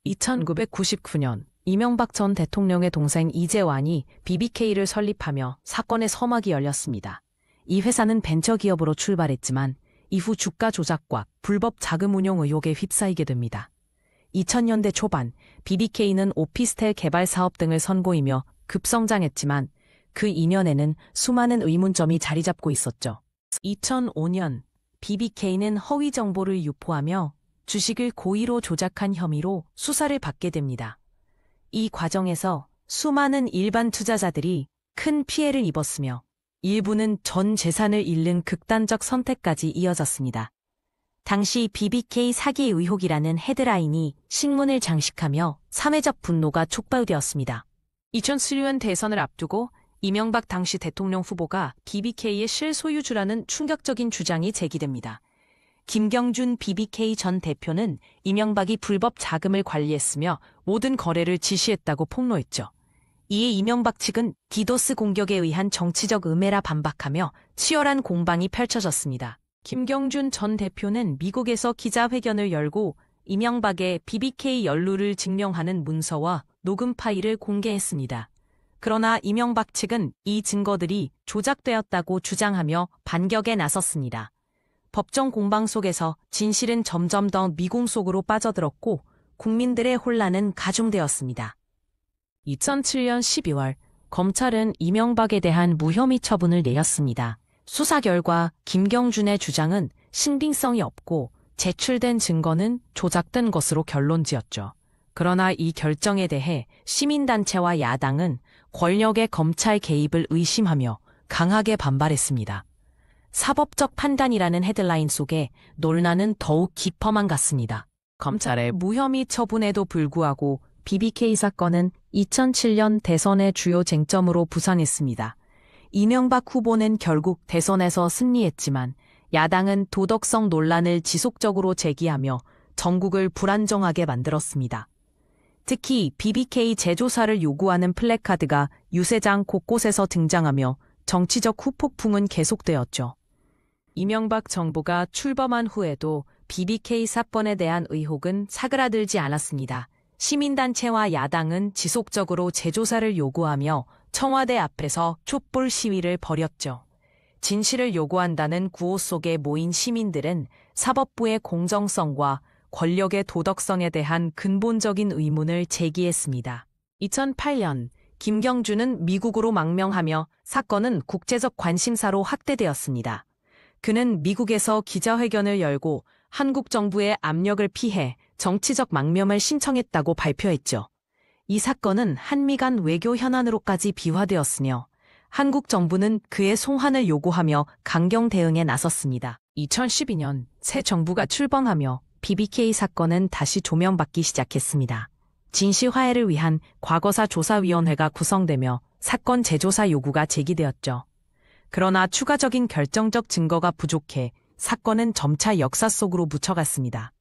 1999년 이명박 전 대통령의 동생 이재완이 BBK를 설립하며 사건의 서막이 열렸습니다. 이 회사는 벤처기업으로 출발했지만 이후 주가 조작과 불법 자금 운용 의혹에 휩싸이게 됩니다. 2000년대 초반 BBK는 오피스텔 개발 사업 등을 선보이며 급성장했지만 그 이면에는 수많은 의문점이 자리 잡고 있었죠. 2005년 BBK는 허위 정보를 유포하며 주식을 고의로 조작한 혐의로 수사를 받게 됩니다. 이 과정에서 수많은 일반 투자자들이 큰 피해를 입었으며 일부는 전 재산을 잃는 극단적 선택까지 이어졌습니다. 당시 BBK 사기 의혹이라는 헤드라인이 신문을 장식하며 사회적 분노가 촉발되었습니다. 2007년 대선을 앞두고 이명박 당시 대통령 후보가 BBK의 실소유주라는 충격적인 주장이 제기됩니다. 김경준 BBK 전 대표는 이명박이 불법 자금을 관리했으며 모든 거래를 지시했다고 폭로했죠. 이에 이명박 측은 디도스 공격에 의한 정치적 음해라 반박하며 치열한 공방이 펼쳐졌습니다. 김경준 전 대표는 미국에서 기자회견을 열고 이명박의 BBK 연루를 증명하는 문서와 녹음 파일을 공개했습니다. 그러나 이명박 측은 이 증거들이 조작되었다고 주장하며 반격에 나섰습니다. 법정 공방 속에서 진실은 점점 더 미궁 속으로 빠져들었고 국민들의 혼란은 가중되었습니다. 2007년 12월 검찰은 이명박에 대한 무혐의 처분을 내렸습니다. 수사 결과 김경준의 주장은 신빙성이 없고 제출된 증거는 조작된 것으로 결론지었죠. 그러나 이 결정에 대해 시민단체와 야당은 권력의 검찰 개입을 의심하며 강하게 반발했습니다. 사법적 판단이라는 헤드라인 속에 논란은 더욱 깊어만 갔습니다. 검찰의 무혐의 처분에도 불구하고 BBK 사건은 2007년 대선의 주요 쟁점으로 부상했습니다. 이명박 후보는 결국 대선에서 승리했지만 야당은 도덕성 논란을 지속적으로 제기하며 전국을 불안정하게 만들었습니다. 특히 BBK 재조사를 요구하는 플래카드가 유세장 곳곳에서 등장하며 정치적 후폭풍은 계속되었죠. 이명박 정부가 출범한 후에도 BBK 사건에 대한 의혹은 사그라들지 않았습니다. 시민단체와 야당은 지속적으로 재조사를 요구하며 청와대 앞에서 촛불 시위를 벌였죠. 진실을 요구한다는 구호 속에 모인 시민들은 사법부의 공정성과 권력의 도덕성에 대한 근본적인 의문을 제기했습니다. 2008년 김경준은 미국으로 망명하며 사건은 국제적 관심사로 확대되었습니다. 그는 미국에서 기자회견을 열고 한국 정부의 압력을 피해 정치적 망명을 신청했다고 발표했죠. 이 사건은 한미 간 외교 현안으로까지 비화되었으며 한국 정부는 그의 송환을 요구하며 강경 대응에 나섰습니다. 2012년 새 정부가 출범하며 BBK 사건은 다시 조명받기 시작했습니다. 진실화해를 위한 과거사 조사위원회가 구성되며 사건 재조사 요구가 제기되었죠. 그러나 추가적인 결정적 증거가 부족해 사건은 점차 역사 속으로 묻혀갔습니다.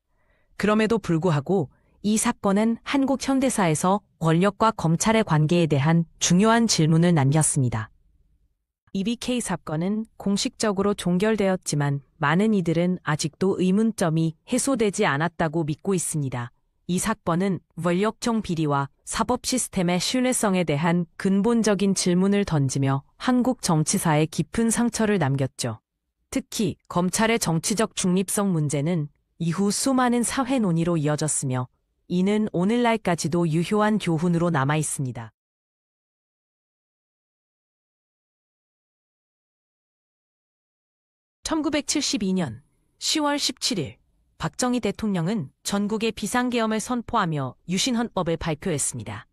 그럼에도 불구하고 이 사건은 한국 현대사에서 권력과 검찰의 관계에 대한 중요한 질문을 남겼습니다. BBK 사건은 공식적으로 종결되었지만 많은 이들은 아직도 의문점이 해소되지 않았다고 믿고 있습니다. 이 사건은 권력형 비리와 사법 시스템의 신뢰성에 대한 근본적인 질문을 던지며 한국 정치사에 깊은 상처를 남겼죠. 특히 검찰의 정치적 중립성 문제는 이후 수많은 사회 논의로 이어졌으며 이는 오늘날까지도 유효한 교훈으로 남아 있습니다. 1972년 10월 17일 박정희 대통령은 전국에 비상계엄을 선포하며 유신헌법을 발표했습니다.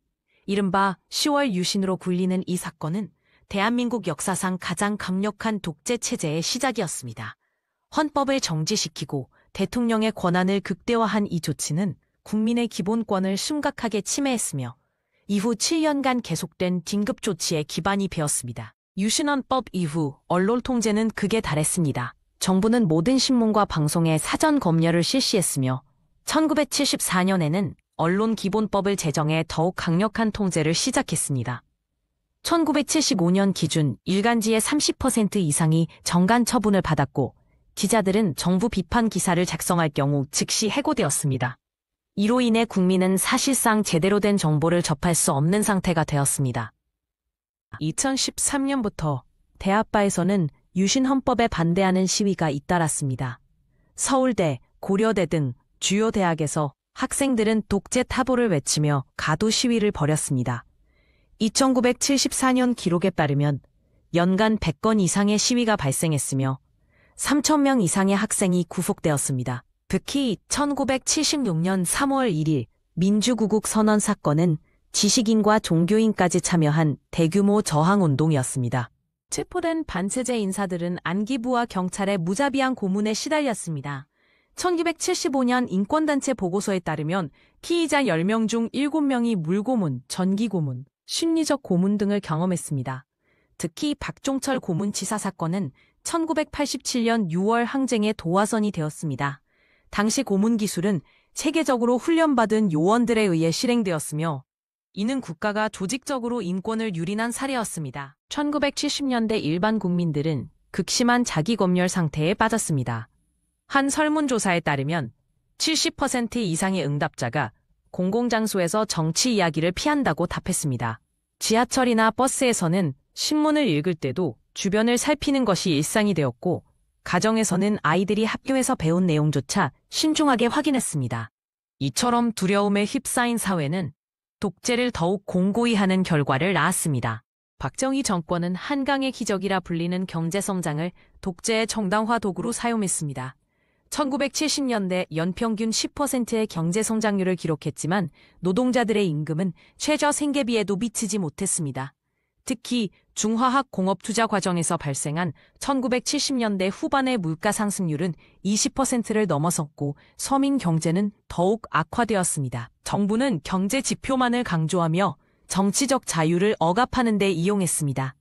이른바 10월 유신으로 불리는 이 사건은 대한민국 역사상 가장 강력한 독재 체제의 시작이었습니다. 헌법을 정지시키고 대통령의 권한을 극대화한 이 조치는 국민의 기본권을 심각하게 침해했으며 이후 7년간 계속된 긴급조치의 기반이 되었습니다. 유신헌법 이후 언론 통제는 극에 달했습니다. 정부는 모든 신문과 방송에 사전 검열을 실시했으며 1974년에는 언론기본법을 제정해 더욱 강력한 통제를 시작했습니다. 1975년 기준 일간지의 30% 이상이 정간 처분을 받았고 기자들은 정부 비판 기사를 작성할 경우 즉시 해고되었습니다. 이로 인해 국민은 사실상 제대로 된 정보를 접할 수 없는 상태가 되었습니다. 2013년부터 대학바에서는 유신 헌법에 반대하는 시위가 잇따랐습니다. 서울대, 고려대 등 주요 대학에서 학생들은 독재 타보를 외치며 가두 시위를 벌였습니다. 1974년 기록에 따르면 연간 100건 이상의 시위가 발생했으며 3,000명 이상의 학생이 구속되었습니다. 특히 1976년 3월 1일 민주구국 선언 사건은 지식인과 종교인까지 참여한 대규모 저항운동이었습니다. 체포된 반체제 인사들은 안기부와 경찰의 무자비한 고문에 시달렸습니다. 1975년 인권단체 보고서에 따르면 피의자 10명 중 7명이 물고문, 전기고문, 심리적 고문 등을 경험했습니다. 특히 박종철 고문치사 사건은 1987년 6월 항쟁의 도화선이 되었습니다. 당시 고문 기술은 체계적으로 훈련받은 요원들에 의해 실행되었으며 이는 국가가 조직적으로 인권을 유린한 사례였습니다. 1970년대 일반 국민들은 극심한 자기검열 상태에 빠졌습니다. 한 설문조사에 따르면 70% 이상의 응답자가 공공장소에서 정치 이야기를 피한다고 답했습니다. 지하철이나 버스에서는 신문을 읽을 때도 주변을 살피는 것이 일상이 되었고, 가정에서는 아이들이 학교에서 배운 내용조차 신중하게 확인했습니다. 이처럼 두려움에 휩싸인 사회는 독재를 더욱 공고히 하는 결과를 낳았습니다. 박정희 정권은 한강의 기적이라 불리는 경제성장을 독재의 정당화 도구로 사용했습니다. 1970년대 연평균 10%의 경제성장률을 기록했지만 노동자들의 임금은 최저 생계비에도 미치지 못했습니다. 특히 중화학 공업 투자 과정에서 발생한 1970년대 후반의 물가 상승률은 20%를 넘어섰고 서민 경제는 더욱 악화되었습니다. 정부는 경제 지표만을 강조하며 정치적 자유를 억압하는 데 이용했습니다.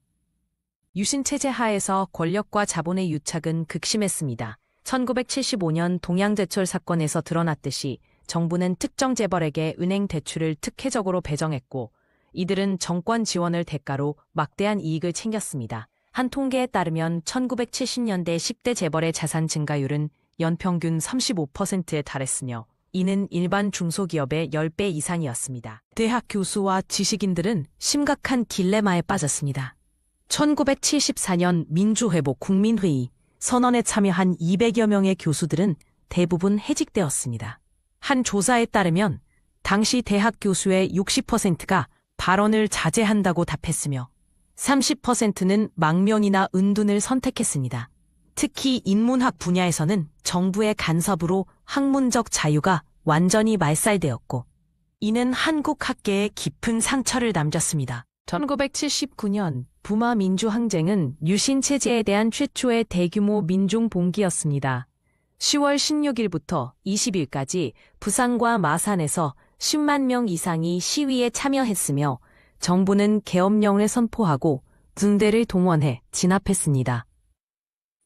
유신체제 하에서 권력과 자본의 유착은 극심했습니다. 1975년 동양제철 사건에서 드러났듯이 정부는 특정 재벌에게 은행 대출을 특혜적으로 배정했고 이들은 정권 지원을 대가로 막대한 이익을 챙겼습니다. 한 통계에 따르면 1970년대 10대 재벌의 자산 증가율은 연평균 35%에 달했으며 이는 일반 중소기업의 10배 이상이었습니다. 대학 교수와 지식인들은 심각한 딜레마에 빠졌습니다. 1974년 민주회복 국민회의 선언에 참여한 200여 명의 교수들은 대부분 해직되었습니다. 한 조사에 따르면 당시 대학 교수의 60%가 발언을 자제한다고 답했으며 30%는 망명이나 은둔을 선택했습니다. 특히 인문학 분야에서는 정부의 간섭으로 학문적 자유가 완전히 말살되었고 이는 한국 학계에 깊은 상처를 남겼습니다. 1979년 부마 민주항쟁은 유신체제에 대한 최초의 대규모 민중봉기였습니다. 10월 16일부터 20일까지 부산과 마산에서 10만 명 이상이 시위에 참여했으며 정부는 계엄령을 선포하고 군대를 동원해 진압했습니다.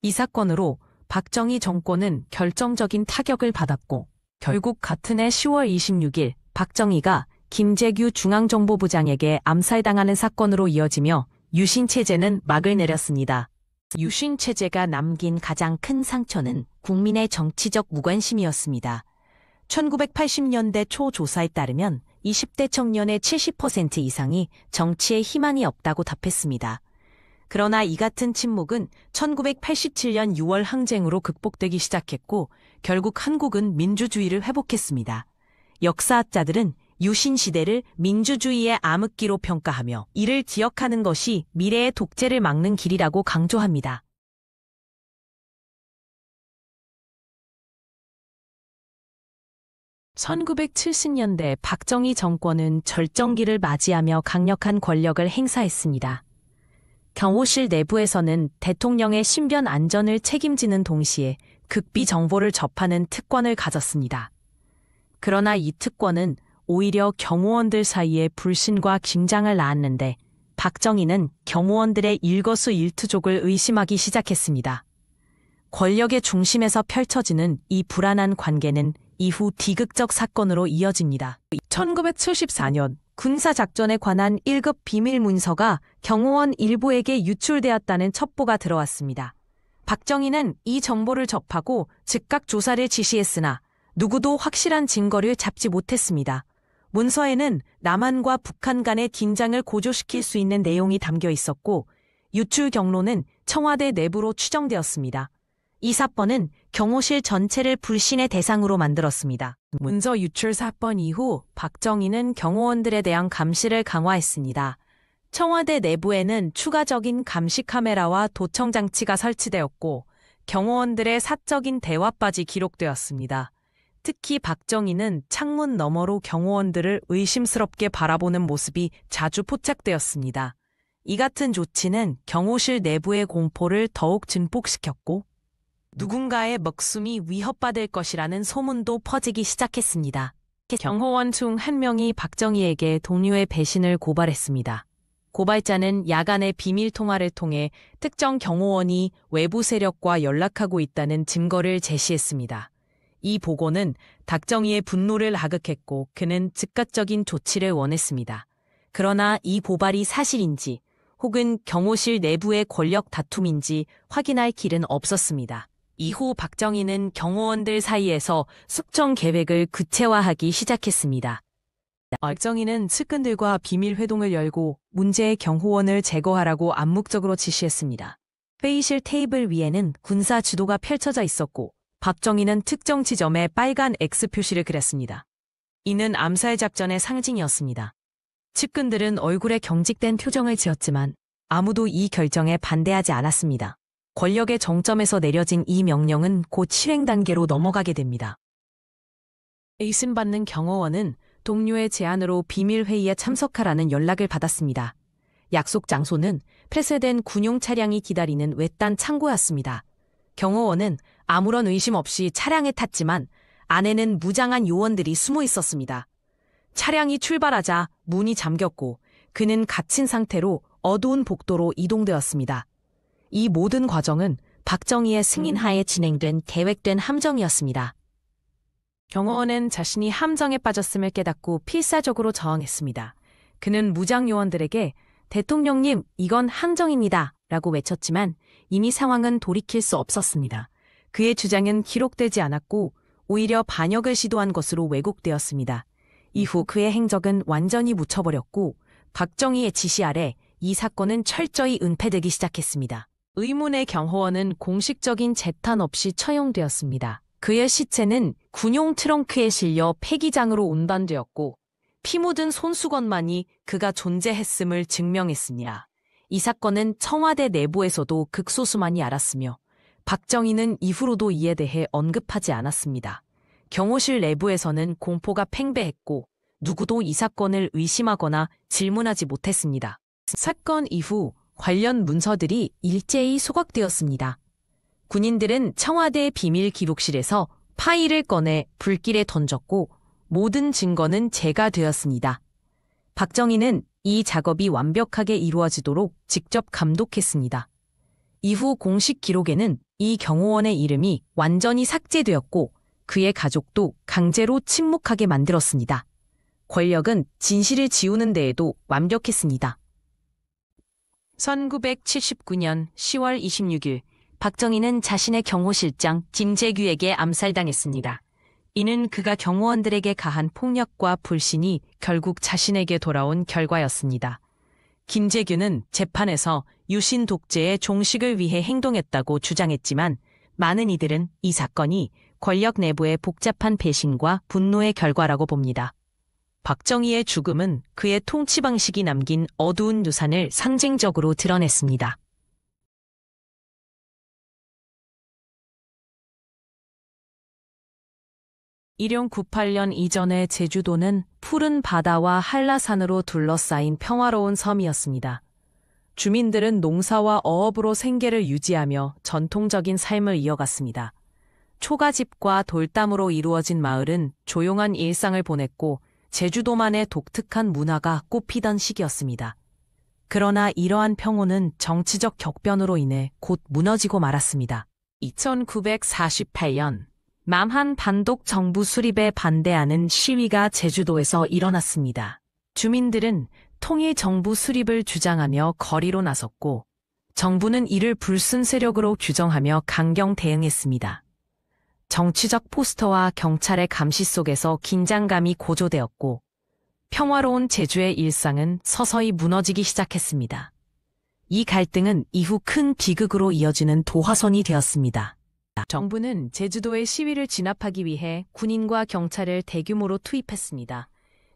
이 사건으로 박정희 정권은 결정적인 타격을 받았고 결국 같은 해 10월 26일 박정희가 김재규 중앙정보부장에게 암살당하는 사건으로 이어지며 유신체제는 막을 내렸습니다. 유신체제가 남긴 가장 큰 상처는 국민의 정치적 무관심이었습니다. 1980년대 초 조사에 따르면 20대 청년의 70% 이상이 정치에 희망이 없다고 답했습니다. 그러나 이 같은 침묵은 1987년 6월 항쟁으로 극복되기 시작했고 결국 한국은 민주주의를 회복했습니다. 역사학자들은 유신 시대를 민주주의의 암흑기로 평가하며 이를 기억하는 것이 미래의 독재를 막는 길이라고 강조합니다. 1970년대 박정희 정권은 절정기를 맞이하며 강력한 권력을 행사했습니다. 경호실 내부에서는 대통령의 신변 안전을 책임지는 동시에 극비 정보를 접하는 특권을 가졌습니다. 그러나 이 특권은 오히려 경호원들 사이에 불신과 긴장을 낳았는데 박정희는 경호원들의 일거수일투족을 의심하기 시작했습니다. 권력의 중심에서 펼쳐지는 이 불안한 관계는 이후 비극적 사건으로 이어집니다. 1974년 군사작전에 관한 1급 비밀 문서가 경호원 일부에게 유출되었다는 첩보가 들어왔습니다. 박정희는 이 정보를 접하고 즉각 조사를 지시했으나 누구도 확실한 증거를 잡지 못했습니다. 문서에는 남한과 북한 간의 긴장을 고조시킬 수 있는 내용이 담겨 있었고 유출 경로는 청와대 내부로 추정되었습니다. 이 사건은 경호실 전체를 불신의 대상으로 만들었습니다. 문서 유출 사건 이후 박정희는 경호원들에 대한 감시를 강화했습니다. 청와대 내부에는 추가적인 감시 카메라와 도청 장치가 설치되었고 경호원들의 사적인 대화까지 기록되었습니다. 특히 박정희는 창문 너머로 경호원들을 의심스럽게 바라보는 모습이 자주 포착되었습니다. 이 같은 조치는 경호실 내부의 공포를 더욱 증폭시켰고 누군가의 목숨이 위협받을 것이라는 소문도 퍼지기 시작했습니다. 경호원 중 한 명이 박정희에게 동료의 배신을 고발했습니다. 고발자는 야간의 비밀 통화를 통해 특정 경호원이 외부 세력과 연락하고 있다는 증거를 제시했습니다. 이 보고는 박정희의 분노를 자극했고 그는 즉각적인 조치를 원했습니다. 그러나 이 고발이 사실인지 혹은 경호실 내부의 권력 다툼인지 확인할 길은 없었습니다. 이후 박정희는 경호원들 사이에서 숙청 계획을 구체화하기 시작했습니다. 박정희는 측근들과 비밀 회동을 열고 문제의 경호원을 제거하라고 암묵적으로 지시했습니다. 회의실 테이블 위에는 군사 지도가 펼쳐져 있었고 박정희는 특정 지점에 빨간 X 표시를 그렸습니다. 이는 암살 작전의 상징이었습니다. 측근들은 얼굴에 경직된 표정을 지었지만 아무도 이 결정에 반대하지 않았습니다. 권력의 정점에서 내려진 이 명령은 곧 실행 단계로 넘어가게 됩니다. 의심받는 경호원은 동료의 제안으로 비밀회의에 참석하라는 연락을 받았습니다. 약속 장소는 폐쇄된 군용 차량이 기다리는 외딴 창고였습니다. 경호원은 아무런 의심 없이 차량에 탔지만 안에는 무장한 요원들이 숨어 있었습니다. 차량이 출발하자 문이 잠겼고 그는 갇힌 상태로 어두운 복도로 이동되었습니다. 이 모든 과정은 박정희의 승인하에 진행된 계획된 함정이었습니다. 경호원은 자신이 함정에 빠졌음을 깨닫고 필사적으로 저항했습니다. 그는 무장 요원들에게 대통령님, 이건 함정입니다 라고 외쳤지만 이미 상황은 돌이킬 수 없었습니다. 그의 주장은 기록되지 않았고 오히려 반역을 시도한 것으로 왜곡되었습니다. 이후 그의 행적은 완전히 묻혀버렸고 박정희의 지시 아래 이 사건은 철저히 은폐되기 시작했습니다. 의문의 경호원은 공식적인 재탄 없이 처형되었습니다. 그의 시체는 군용 트렁크에 실려 폐기장으로 운반되었고 피 묻은 손수건만이 그가 존재했음을 증명했습니다. 이 사건은 청와대 내부에서도 극소수만이 알았으며 박정희는 이후로도 이에 대해 언급하지 않았습니다. 경호실 내부에서는 공포가 팽배했고 누구도 이 사건을 의심하거나 질문하지 못했습니다. 사건 이후 관련 문서들이 일제히 소각되었습니다. 군인들은 청와대 비밀 기록실에서 파일을 꺼내 불길에 던졌고 모든 증거는 재가되었습니다. 박정희는 이 작업이 완벽하게 이루어지도록 직접 감독했습니다. 이후 공식 기록에는 이 경호원의 이름이 완전히 삭제되었고 그의 가족도 강제로 침묵하게 만들었습니다. 권력은 진실을 지우는 데에도 완벽했습니다. 1979년 10월 26일 박정희는 자신의 경호실장 김재규에게 암살당했습니다. 이는 그가 경호원들에게 가한 폭력과 불신이 결국 자신에게 돌아온 결과였습니다. 김재규는 재판에서 유신 독재의 종식을 위해 행동했다고 주장했지만 많은 이들은 이 사건이 권력 내부의 복잡한 배신과 분노의 결과라고 봅니다. 박정희의 죽음은 그의 통치 방식이 남긴 어두운 유산을 상징적으로 드러냈습니다. 1098년 이전의 제주도는 푸른 바다와 한라산으로 둘러싸인 평화로운 섬이었습니다. 주민들은 농사와 어업으로 생계를 유지하며 전통적인 삶을 이어갔습니다. 초가집과 돌담으로 이루어진 마을은 조용한 일상을 보냈고 제주도만의 독특한 문화가 꽃피던 시기였습니다. 그러나 이러한 평온은 정치적 격변으로 인해 곧 무너지고 말았습니다. 2948년 남한 반독 정부 수립에 반대하는 시위가 제주도에서 일어났습니다. 주민들은 통일 정부 수립을 주장하며 거리로 나섰고 정부는 이를 불순 세력으로 규정하며 강경 대응했습니다. 정치적 포스터와 경찰의 감시 속에서 긴장감이 고조되었고 평화로운 제주의 일상은 서서히 무너지기 시작했습니다. 이 갈등은 이후 큰 비극으로 이어지는 도화선이 되었습니다. 정부는 제주도의 시위를 진압하기 위해 군인과 경찰을 대규모로 투입했습니다.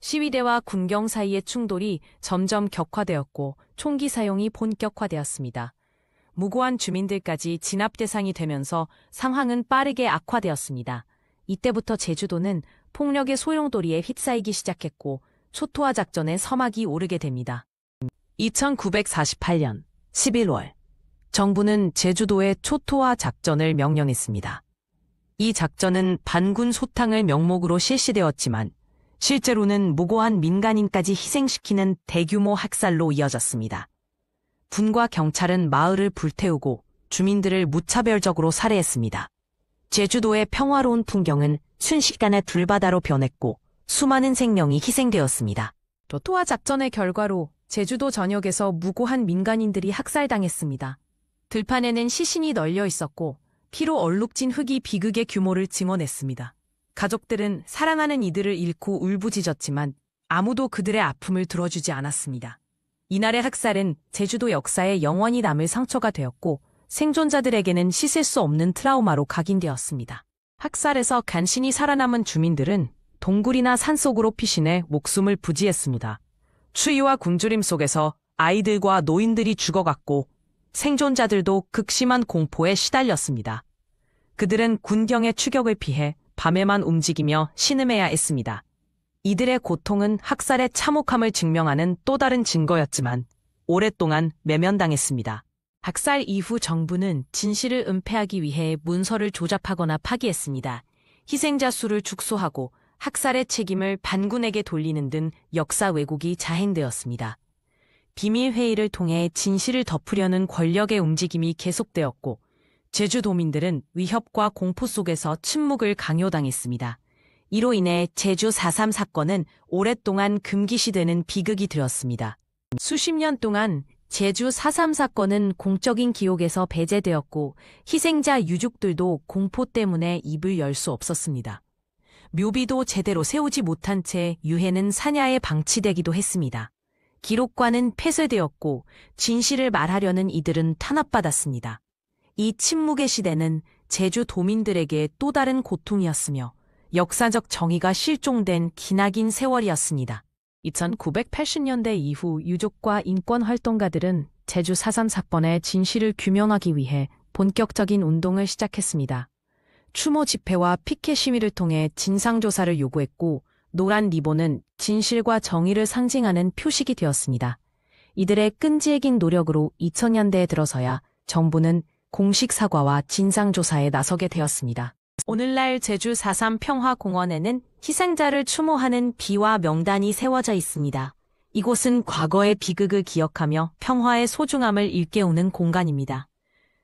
시위대와 군경 사이의 충돌이 점점 격화되었고 총기 사용이 본격화되었습니다. 무고한 주민들까지 진압 대상이 되면서 상황은 빠르게 악화되었습니다. 이때부터 제주도는 폭력의 소용돌이에 휩싸이기 시작했고 초토화 작전의 서막이 오르게 됩니다. 2948년 11월 정부는 제주도에 초토화 작전을 명령했습니다. 이 작전은 반군 소탕을 명목으로 실시되었지만 실제로는 무고한 민간인까지 희생시키는 대규모 학살로 이어졌습니다. 군과 경찰은 마을을 불태우고 주민들을 무차별적으로 살해했습니다. 제주도의 평화로운 풍경은 순식간에 불바다로 변했고 수많은 생명이 희생되었습니다. 초토화 작전의 결과로 제주도 전역에서 무고한 민간인들이 학살당했습니다. 들판에는 시신이 널려 있었고 피로 얼룩진 흙이 비극의 규모를 증언했습니다. 가족들은 사랑하는 이들을 잃고 울부짖었지만 아무도 그들의 아픔을 들어주지 않았습니다. 이날의 학살은 제주도 역사에 영원히 남을 상처가 되었고 생존자들에게는 씻을 수 없는 트라우마로 각인되었습니다. 학살에서 간신히 살아남은 주민들은 동굴이나 산속으로 피신해 목숨을 부지했습니다. 추위와 굶주림 속에서 아이들과 노인들이 죽어갔고 생존자들도 극심한 공포에 시달렸습니다. 그들은 군경의 추격을 피해 밤에만 움직이며 신음해야 했습니다. 이들의 고통은 학살의 참혹함을 증명하는 또 다른 증거였지만 오랫동안 외면당했습니다. 학살 이후 정부는 진실을 은폐하기 위해 문서를 조작하거나 파기했습니다. 희생자 수를 축소하고 학살의 책임을 반군에게 돌리는 등 역사 왜곡이 자행되었습니다. 비밀회의를 통해 진실을 덮으려는 권력의 움직임이 계속되었고 제주도민들은 위협과 공포 속에서 침묵을 강요당했습니다. 이로 인해 제주 4.3 사건은 오랫동안 금기시되는 비극이 되었습니다. 수십 년 동안 제주 4.3 사건은 공적인 기록에서 배제되었고 희생자 유족들도 공포 때문에 입을 열 수 없었습니다. 묘비도 제대로 세우지 못한 채 유해는 산야에 방치되기도 했습니다. 기록관은 폐쇄되었고 진실을 말하려는 이들은 탄압받았습니다. 이 침묵의 시대는 제주 도민들에게 또 다른 고통이었으며 역사적 정의가 실종된 기나긴 세월이었습니다. 1980년대 이후 유족과 인권활동가들은 제주 4.3 사건의 진실을 규명하기 위해 본격적인 운동을 시작했습니다. 추모 집회와 피켓 시위를 통해 진상조사를 요구했고 노란 리본은 진실과 정의를 상징하는 표식이 되었습니다. 이들의 끈질긴 노력으로 2000년대에 들어서야 정부는 공식 사과와 진상조사에 나서게 되었습니다. 오늘날 제주 4.3 평화공원에는 희생자를 추모하는 비와 명단이 세워져 있습니다. 이곳은 과거의 비극을 기억하며 평화의 소중함을 일깨우는 공간입니다.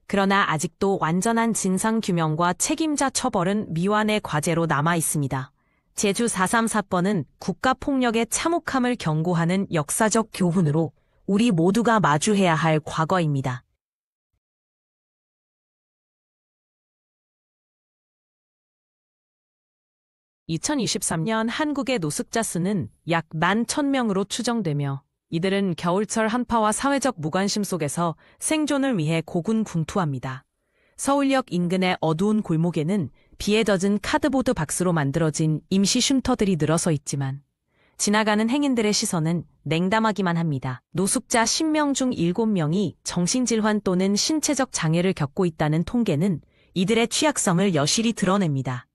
그러나 아직도 완전한 진상규명과 책임자 처벌은 미완의 과제로 남아 있습니다. 제주 4.3 사건은 국가폭력의 참혹함을 경고하는 역사적 교훈으로 우리 모두가 마주해야 할 과거입니다. 2023년 한국의 노숙자 수는 약 11,000명으로 추정되며 이들은 겨울철 한파와 사회적 무관심 속에서 생존을 위해 고군분투합니다. 서울역 인근의 어두운 골목에는 비에 젖은 카드보드 박스로 만들어진 임시 쉼터들이 늘어서 있지만 지나가는 행인들의 시선은 냉담하기만 합니다. 노숙자 10명 중 7명이 정신질환 또는 신체적 장애를 겪고 있다는 통계는 이들의 취약성을 여실히 드러냅니다.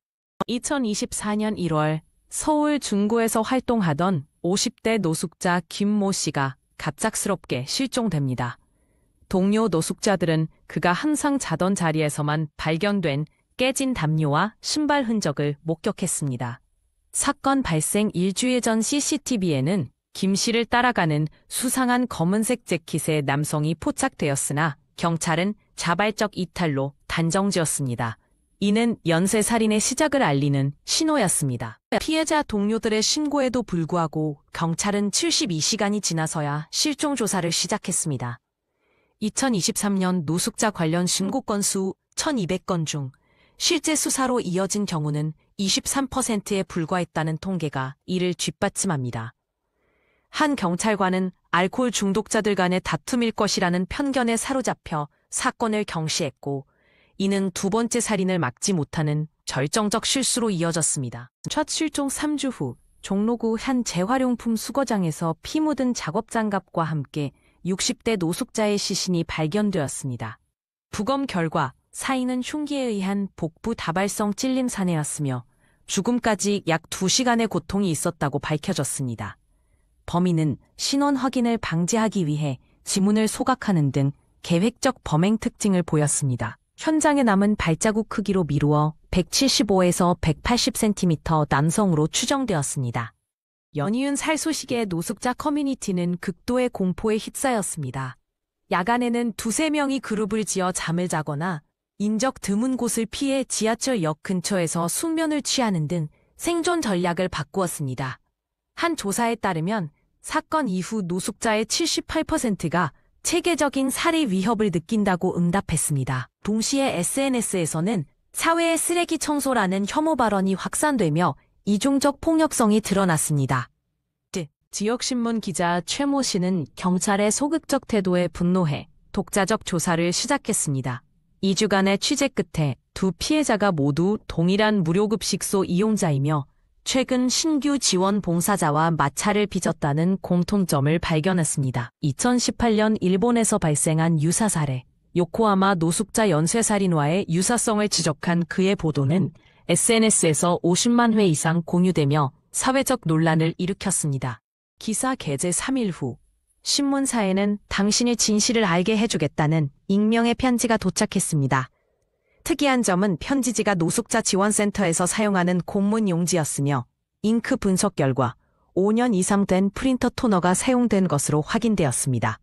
2024년 1월 서울 중구에서 활동하던 50대 노숙자 김모 씨가 갑작스럽게 실종됩니다. 동료 노숙자들은 그가 항상 자던 자리에서만 발견된 깨진 담요와 신발 흔적을 목격했습니다. 사건 발생 일주일 전 CCTV에는 김 씨를 따라가는 수상한 검은색 재킷의 남성이 포착되었으나 경찰은 자발적 이탈로 단정지었습니다. 이는 연쇄살인의 시작을 알리는 신호였습니다. 피해자 동료들의 신고에도 불구하고 경찰은 72시간이 지나서야 실종 조사를 시작했습니다. 2023년 노숙자 관련 신고 건수 1,200건 중 실제 수사로 이어진 경우는 23%에 불과했다는 통계가 이를 뒷받침합니다. 한 경찰관은 알코올 중독자들 간의 다툼일 것이라는 편견에 사로잡혀 사건을 경시했고, 이는 두 번째 살인을 막지 못하는 절정적 실수로 이어졌습니다. 첫 실종 3주 후 종로구 한 재활용품 수거장에서 피 묻은 작업장갑과 함께 60대 노숙자의 시신이 발견되었습니다. 부검 결과 사인은 흉기에 의한 복부 다발성 찔림 사내였으며 죽음까지 약 2시간의 고통이 있었다고 밝혀졌습니다. 범인은 신원 확인을 방지하기 위해 지문을 소각하는 등 계획적 범행 특징을 보였습니다. 현장에 남은 발자국 크기로 미루어 175에서 180cm 남성으로 추정되었습니다. 연이은 살 소식에 노숙자 커뮤니티는 극도의 공포에 휩싸였습니다. 야간에는 2~3명이 그룹을 지어 잠을 자거나 인적 드문 곳을 피해 지하철역 근처에서 숙면을 취하는 등 생존 전략을 바꾸었습니다. 한 조사에 따르면 사건 이후 노숙자의 78%가 체계적인 살해 위협을 느낀다고 응답했습니다. 동시에 SNS에서는 사회의 쓰레기 청소라는 혐오 발언이 확산되며 이중적 폭력성이 드러났습니다. 지역신문 기자 최모 씨는 경찰의 소극적 태도에 분노해 독자적 조사를 시작했습니다. 2주간의 취재 끝에 두 피해자가 모두 동일한 무료급식소 이용자이며 최근 신규 지원 봉사자와 마찰을 빚었다는 공통점을 발견했습니다. 2018년 일본에서 발생한 유사 사례, 요코하마 노숙자 연쇄살인과의 유사성을 지적한 그의 보도는 SNS에서 50만 회 이상 공유되며 사회적 논란을 일으켰습니다. 기사 게재 3일 후 신문사에는 당신의 진실을 알게 해주겠다는 익명의 편지가 도착했습니다. 특이한 점은 편지지가 노숙자 지원센터에서 사용하는 공문 용지였으며 잉크 분석 결과 5년 이상 된 프린터 토너가 사용된 것으로 확인되었습니다.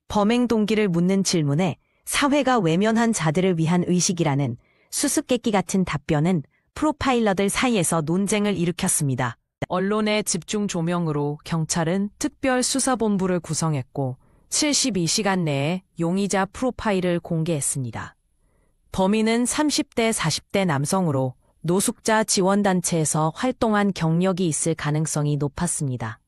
범행 동기를 묻는 질문에 사회가 외면한 자들을 위한 의식이라는 수수께끼 같은 답변은 프로파일러들 사이에서 논쟁을 일으켰습니다. 언론의 집중 조명으로 경찰은 특별수사본부를 구성했고 72시간 내에 용의자 프로파일을 공개했습니다. 범인은 30대, 40대 남성으로 노숙자 지원단체에서 활동한 경력이 있을 가능성이 높았습니다.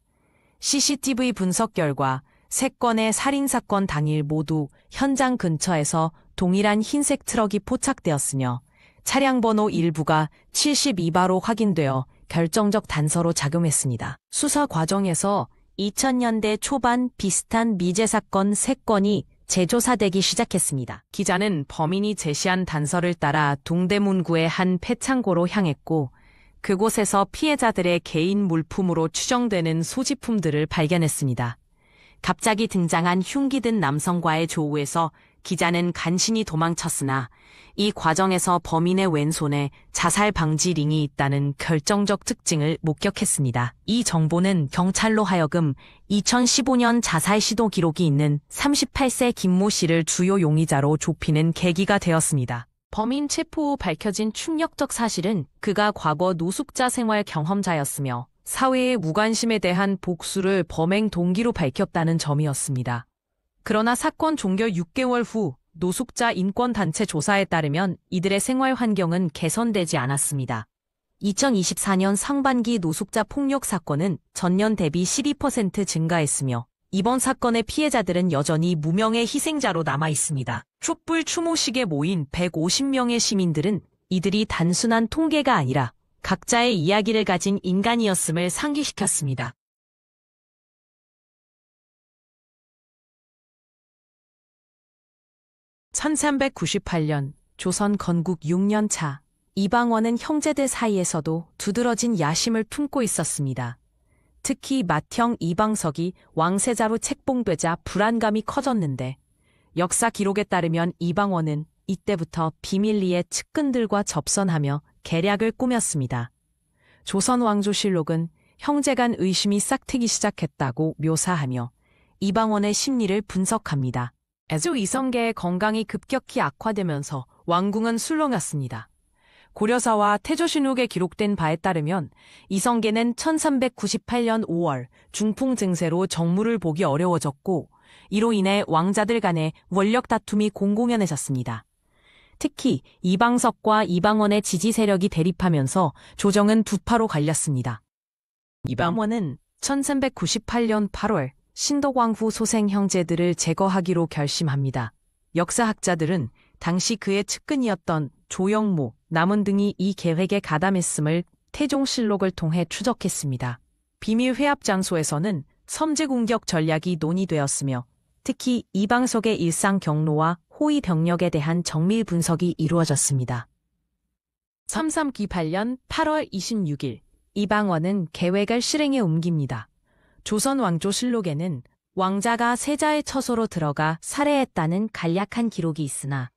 CCTV 분석 결과 3건의 살인사건 당일 모두 현장 근처에서 동일한 흰색 트럭이 포착되었으며 차량 번호 일부가 72바로 확인되어 결정적 단서로 작용했습니다. 수사 과정에서 2000년대 초반 비슷한 미제 사건 3건이 재조사되기 시작했습니다. 기자는 범인이 제시한 단서를 따라 동대문구의 한 폐창고로 향했고 그곳에서 피해자들의 개인 물품으로 추정되는 소지품들을 발견했습니다. 갑자기 등장한 흉기 든 남성과의 조우에서 기자는 간신히 도망쳤으나 이 과정에서 범인의 왼손에 자살 방지 링이 있다는 결정적 특징을 목격했습니다. 이 정보는 경찰로 하여금 2015년 자살 시도 기록이 있는 38세 김모 씨를 주요 용의자로 좁히는 계기가 되었습니다. 범인 체포 후 밝혀진 충격적 사실은 그가 과거 노숙자 생활 경험자였으며 사회의 무관심에 대한 복수를 범행 동기로 밝혔다는 점이었습니다. 그러나 사건 종결 6개월 후 노숙자 인권단체 조사에 따르면 이들의 생활 환경은 개선되지 않았습니다. 2024년 상반기 노숙자 폭력 사건은 전년 대비 12% 증가했으며 이번 사건의 피해자들은 여전히 무명의 희생자로 남아 있습니다. 촛불 추모식에 모인 150명의 시민들은 이들이 단순한 통계가 아니라 각자의 이야기를 가진 인간이었음을 상기시켰습니다. (1398년) 조선 건국 6년 차 이방원은 형제들 사이에서도 두드러진 야심을 품고 있었습니다. 특히 맏형 이방석이 왕세자로 책봉되자 불안감이 커졌는데 역사 기록에 따르면 이방원은 이때부터 비밀리에 측근들과 접선하며 계략을 꾸몄습니다. 조선왕조실록은 형제 간 의심이 싹트기 시작했다고 묘사하며 이방원의 심리를 분석합니다. 애조 이성계의 건강이 급격히 악화되면서 왕궁은 술렁였습니다. 고려사와 태조신록에 기록된 바에 따르면 이성계는 1398년 5월 중풍 증세로 정무를 보기 어려워졌고 이로 인해 왕자들 간의 원력 다툼이 공공연해졌습니다. 특히 이방석과 이방원의 지지 세력이 대립하면서 조정은 두 파로 갈렸습니다. 이방원은 1398년 8월 신덕왕후 소생 형제들을 제거하기로 결심합니다. 역사학자들은 당시 그의 측근이었던 조영모, 남은 등이 이 계획에 가담했음을 태종실록을 통해 추적했습니다. 비밀 회합 장소에서는 섬지 공격 전략이 논의되었으며 특히 이방석의 일상 경로와 호위 병력에 대한 정밀 분석이 이루어졌습니다. 3398년 8월 26일 이방원은 계획을 실행에 옮깁니다. 조선 왕조실록에는 왕자가 세자의 처소로 들어가 살해했다는 간략한 기록이 있으나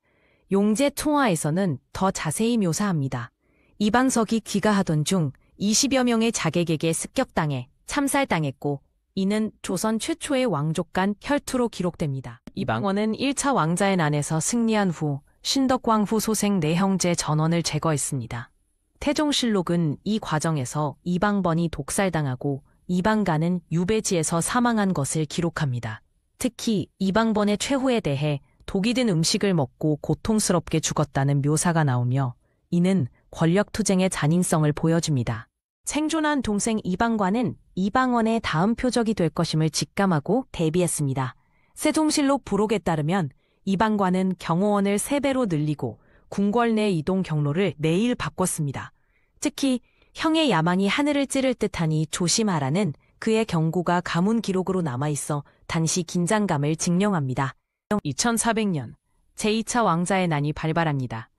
용제 통화에서는 더 자세히 묘사합니다. 이방석이 귀가하던 중 20여 명의 자객에게 습격당해 참살당했고 이는 조선 최초의 왕족 간 혈투로 기록됩니다. 이방원은 1차 왕자의 난에서 승리한 후 신덕왕후 소생 네 형제 전원을 제거했습니다. 태종실록은 이 과정에서 이방번이 독살당하고 이방간은 유배지에서 사망한 것을 기록합니다. 특히 이방번의 최후에 대해 독이 든 음식을 먹고 고통스럽게 죽었다는 묘사가 나오며 이는 권력투쟁의 잔인성을 보여줍니다. 생존한 동생 이방관은 이방원의 다음 표적이 될 것임을 직감하고 대비했습니다. 세종실록 부록에 따르면 이방관은 경호원을 3배로 늘리고 궁궐 내 이동 경로를 매일 바꿨습니다. 특히 형의 야망이 하늘을 찌를 듯하니 조심하라는 그의 경고가 가문 기록으로 남아있어 당시 긴장감을 증명합니다. 2400년 제2차 왕자의 난이 발발합니다.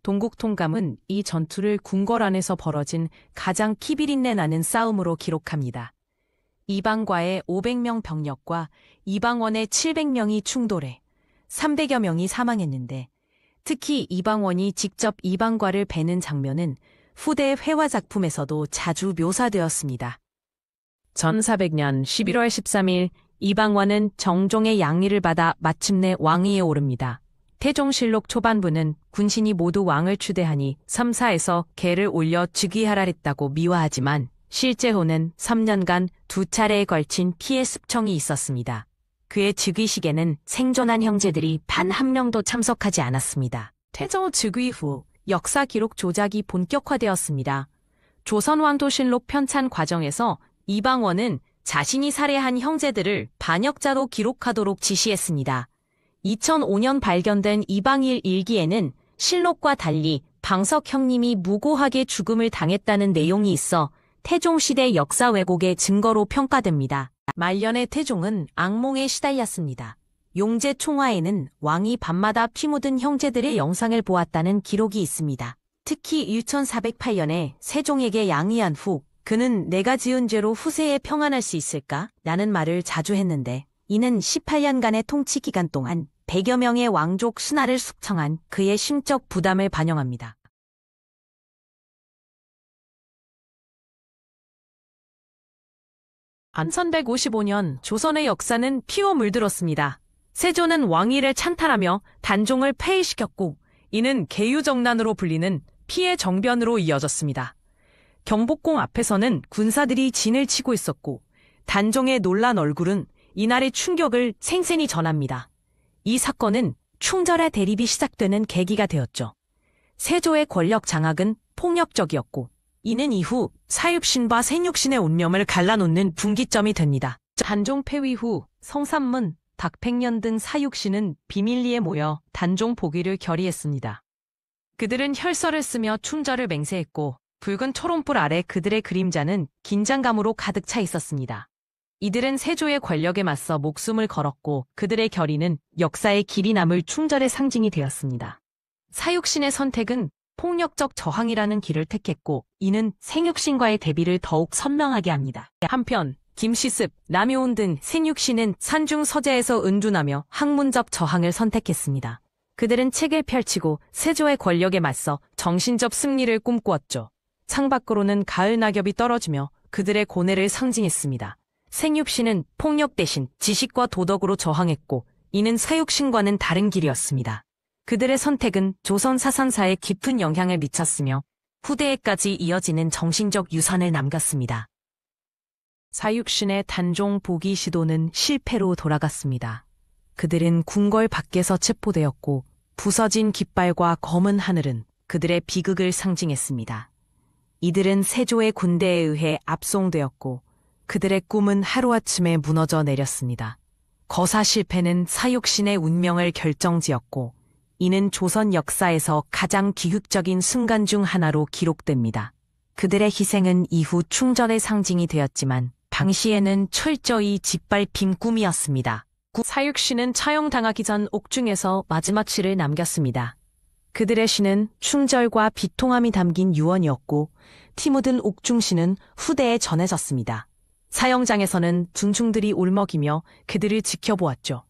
동국통감은 이 전투를 궁궐 안에서 벌어진 가장 피비린내 나는 싸움으로 기록합니다. 이방과의 500명 병력과 이방원의 700명이 충돌해 300여 명이 사망했는데 특히 이방원이 직접 이방과를 베는 장면은 후대의 회화 작품에서도 자주 묘사되었습니다. 1400년 11월 13일 이방원은 정종의 양의를 받아 마침내 왕위에 오릅니다. 태종실록 초반부는 군신이 모두 왕을 추대하니 3사에서 계를 올려 즉위하라 했다고 미화하지만 실제로는 3년간 2차례에 걸친 피해 습청이 있었습니다. 그의 즉위식에는 생존한 형제들이 단 한 명도 참석하지 않았습니다. 태종 즉위 후 역사 기록 조작이 본격화되었습니다. 조선왕조실록 편찬 과정에서 이방원은 자신이 살해한 형제들을 반역자로 기록하도록 지시했습니다. 2005년 발견된 이방일 일기에는 실록과 달리 방석 형님이 무고하게 죽음을 당했다는 내용이 있어 태종시대 역사 왜곡의 증거로 평가됩니다. 말년의 태종은 악몽에 시달렸습니다. 용제 총화에는 왕이 밤마다 피 묻은 형제들의 영상을 보았다는 기록이 있습니다. 특히 1408년에 세종에게 양의한 후 그는 내가 지은 죄로 후세에 평안할 수 있을까? 라는 말을 자주 했는데 이는 18년간의 통치 기간 동안 100여 명의 왕족 신하를 숙청한 그의 심적 부담을 반영합니다. 안선 155년 조선의 역사는 피로 물들었습니다. 세조는 왕위를 찬탈하며 단종을 폐위시켰고 이는 계유정난으로 불리는 피해 정변으로 이어졌습니다. 경복궁 앞에서는 군사들이 진을 치고 있었고 단종의 놀란 얼굴은 이날의 충격을 생생히 전합니다. 이 사건은 충절의 대립이 시작되는 계기가 되었죠. 세조의 권력 장악은 폭력적이었고 이는 이후 사육신과 생육신의 운명을 갈라놓는 분기점이 됩니다. 단종 폐위 후 성삼문, 닥백년 등 사육신은 비밀리에 모여 단종 복위를 결의했습니다. 그들은 혈서를 쓰며 충절을 맹세했고 붉은 초롱불 아래 그들의 그림자는 긴장감으로 가득 차 있었습니다. 이들은 세조의 권력에 맞서 목숨을 걸었고 그들의 결의는 역사의 길이 남을 충절의 상징이 되었습니다. 사육신의 선택은 폭력적 저항이라는 길을 택했고 이는 생육신과의 대비를 더욱 선명하게 합니다. 한편 김시습, 남효운 등 생육신은 산중 서재에서 은둔하며 학문적 저항을 선택했습니다. 그들은 책을 펼치고 세조의 권력에 맞서 정신적 승리를 꿈꾸었죠. 창밖으로는 가을 낙엽이 떨어지며 그들의 고뇌를 상징했습니다. 생육신은 폭력 대신 지식과 도덕으로 저항했고 이는 사육신과는 다른 길이었습니다. 그들의 선택은 조선 사상사에 깊은 영향을 미쳤으며 후대에까지 이어지는 정신적 유산을 남겼습니다. 사육신의 단종 복위 시도는 실패로 돌아갔습니다. 그들은 궁궐 밖에서 체포되었고 부서진 깃발과 검은 하늘은 그들의 비극을 상징했습니다. 이들은 세조의 군대에 의해 압송되었고 그들의 꿈은 하루아침에 무너져 내렸습니다. 거사 실패는 사육신의 운명을 결정지었고 이는 조선 역사에서 가장 기획적인 순간 중 하나로 기록됩니다. 그들의 희생은 이후 충절의 상징이 되었지만 당시에는 철저히 짓밟힌 꿈이었습니다. 사육신은 처형당하기 전 옥중에서 마지막 시를 남겼습니다. 그들의 시는 충절과 비통함이 담긴 유언이었고 티 묻은 옥중시는 후대에 전해졌습니다. 사형장에서는 중충들이 울먹이며 그들을 지켜보았죠.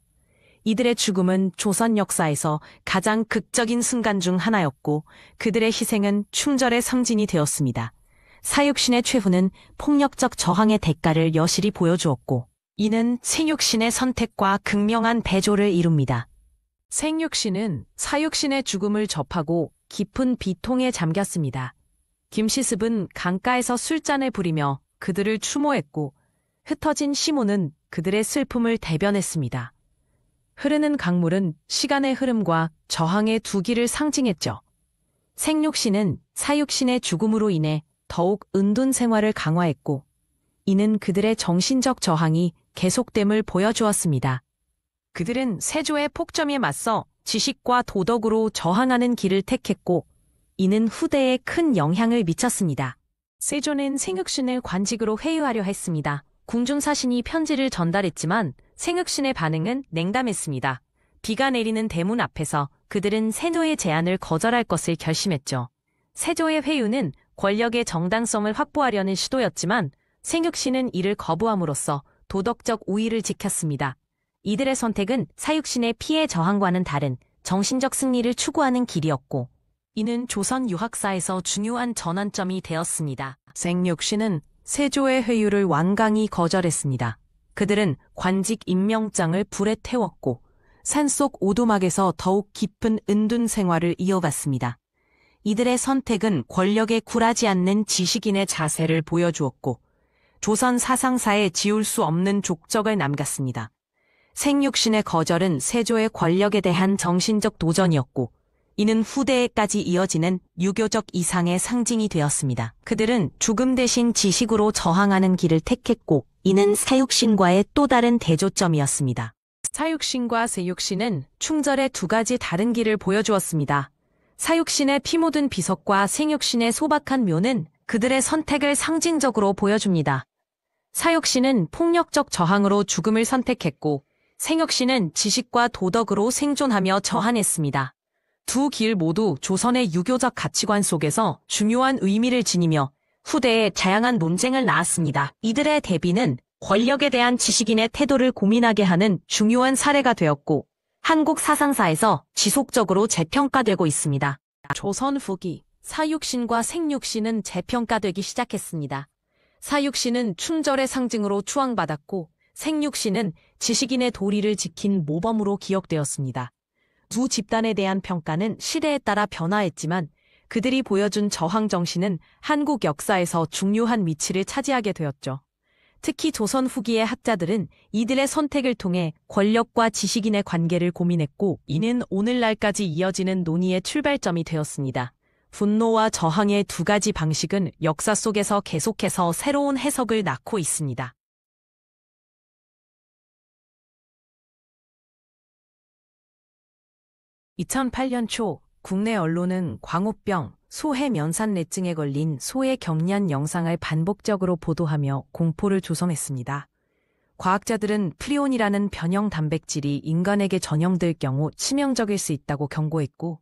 이들의 죽음은 조선 역사에서 가장 극적인 순간 중 하나였고 그들의 희생은 충절의 상징이 되었습니다. 사육신의 최후는 폭력적 저항의 대가를 여실히 보여주었고 이는 생육신의 선택과 극명한 배조를 이룹니다. 생육신은 사육신의 죽음을 접하고 깊은 비통에 잠겼습니다. 김시습은 강가에서 술잔을 부리며 그들을 추모했고 흩어진 시모는 그들의 슬픔을 대변했습니다. 흐르는 강물은 시간의 흐름과 저항의 두 길을 상징했죠. 생육신은 사육신의 죽음으로 인해 더욱 은둔 생활을 강화했고 이는 그들의 정신적 저항이 계속됨을 보여주었습니다. 그들은 세조의 폭점에 맞서 지식과 도덕으로 저항하는 길을 택했고 이는 후대에 큰 영향을 미쳤습니다. 세조는 생육신을 관직으로 회유하려 했습니다. 궁중사신이 편지를 전달했지만 생육신의 반응은 냉담했습니다. 비가 내리는 대문 앞에서 그들은 세조의 제안을 거절할 것을 결심했죠. 세조의 회유는 권력의 정당성을 확보하려는 시도였지만 생육신은 이를 거부함으로써 도덕적 우위를 지켰습니다. 이들의 선택은 사육신의 피해 저항과는 다른 정신적 승리를 추구하는 길이었고 이는 조선 유학사에서 중요한 전환점이 되었습니다. 생육신은 세조의 회유를 완강히 거절했습니다. 그들은 관직 임명장을 불에 태웠고 산속 오두막에서 더욱 깊은 은둔 생활을 이어갔습니다. 이들의 선택은 권력에 굴하지 않는 지식인의 자세를 보여주었고 조선 사상사에 지울 수 없는 족적을 남겼습니다. 생육신의 거절은 세조의 권력에 대한 정신적 도전이었고 이는 후대에까지 이어지는 유교적 이상의 상징이 되었습니다. 그들은 죽음 대신 지식으로 저항하는 길을 택했고 이는 사육신과의 또 다른 대조점이었습니다. 사육신과 세육신은 충절의 두 가지 다른 길을 보여주었습니다. 사육신의 피 묻은 비석과 생육신의 소박한 묘는 그들의 선택을 상징적으로 보여줍니다. 사육신은 폭력적 저항으로 죽음을 선택했고 생육신은 지식과 도덕으로 생존하며 저항했습니다. 두 길 모두 조선의 유교적 가치관 속에서 중요한 의미를 지니며 후대에 다양한 논쟁을 낳았습니다. 이들의 대비는 권력에 대한 지식인의 태도를 고민하게 하는 중요한 사례가 되었고 한국 사상사에서 지속적으로 재평가되고 있습니다. 조선 후기 사육신과 생육신은 재평가되기 시작했습니다. 사육신은 충절의 상징으로 추앙받았고 생육신은 지식인의 도리를 지킨 모범으로 기억되었습니다. 두 집단에 대한 평가는 시대에 따라 변화했지만 그들이 보여준 저항 정신은 한국 역사에서 중요한 위치를 차지하게 되었죠. 특히 조선 후기의 학자들은 이들의 선택을 통해 권력과 지식인의 관계를 고민했고 이는 오늘날까지 이어지는 논의의 출발점이 되었습니다. 분노와 저항의 두 가지 방식은 역사 속에서 계속해서 새로운 해석을 낳고 있습니다. 2008년 초 국내 언론은 광우병, 소해면산뇌증에 걸린 소의 경련 영상을 반복적으로 보도하며 공포를 조성했습니다. 과학자들은 프리온이라는 변형 단백질이 인간에게 전염될 경우 치명적일 수 있다고 경고했고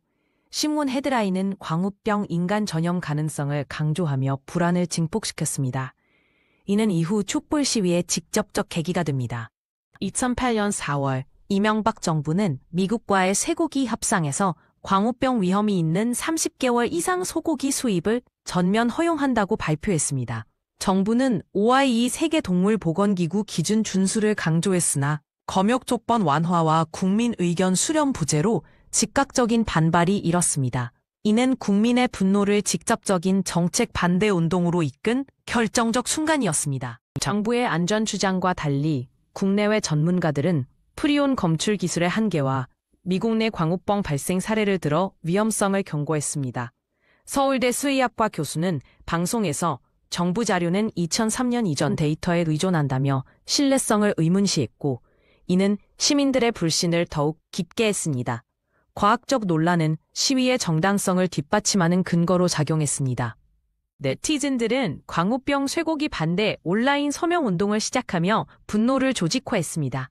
신문 헤드라인은 광우병 인간 전염 가능성을 강조하며 불안을 증폭시켰습니다. 이는 이후 촛불 시위의 직접적 계기가 됩니다. 2008년 4월 이명박 정부는 미국과의 쇠고기 협상에서 광우병 위험이 있는 30개월 이상 소고기 수입을 전면 허용한다고 발표했습니다. 정부는 OIE 세계동물보건기구 기준 준수를 강조했으나 검역조건 완화와 국민 의견 수렴 부재로 즉각적인 반발이 일었습니다. 이는 국민의 분노를 직접적인 정책 반대 운동으로 이끈 결정적 순간이었습니다. 정부의 안전 주장과 달리 국내외 전문가들은 프리온 검출 기술의 한계와 미국 내 광우병 발생 사례를 들어 위험성을 경고했습니다. 서울대 수의학과 교수는 방송에서 정부 자료는 2003년 이전 데이터에 의존한다며 신뢰성을 의문시했고, 이는 시민들의 불신을 더욱 깊게 했습니다. 과학적 논란은 시위의 정당성을 뒷받침하는 근거로 작용했습니다. 네티즌들은 광우병 쇠고기 반대 온라인 서명 운동을 시작하며 분노를 조직화했습니다.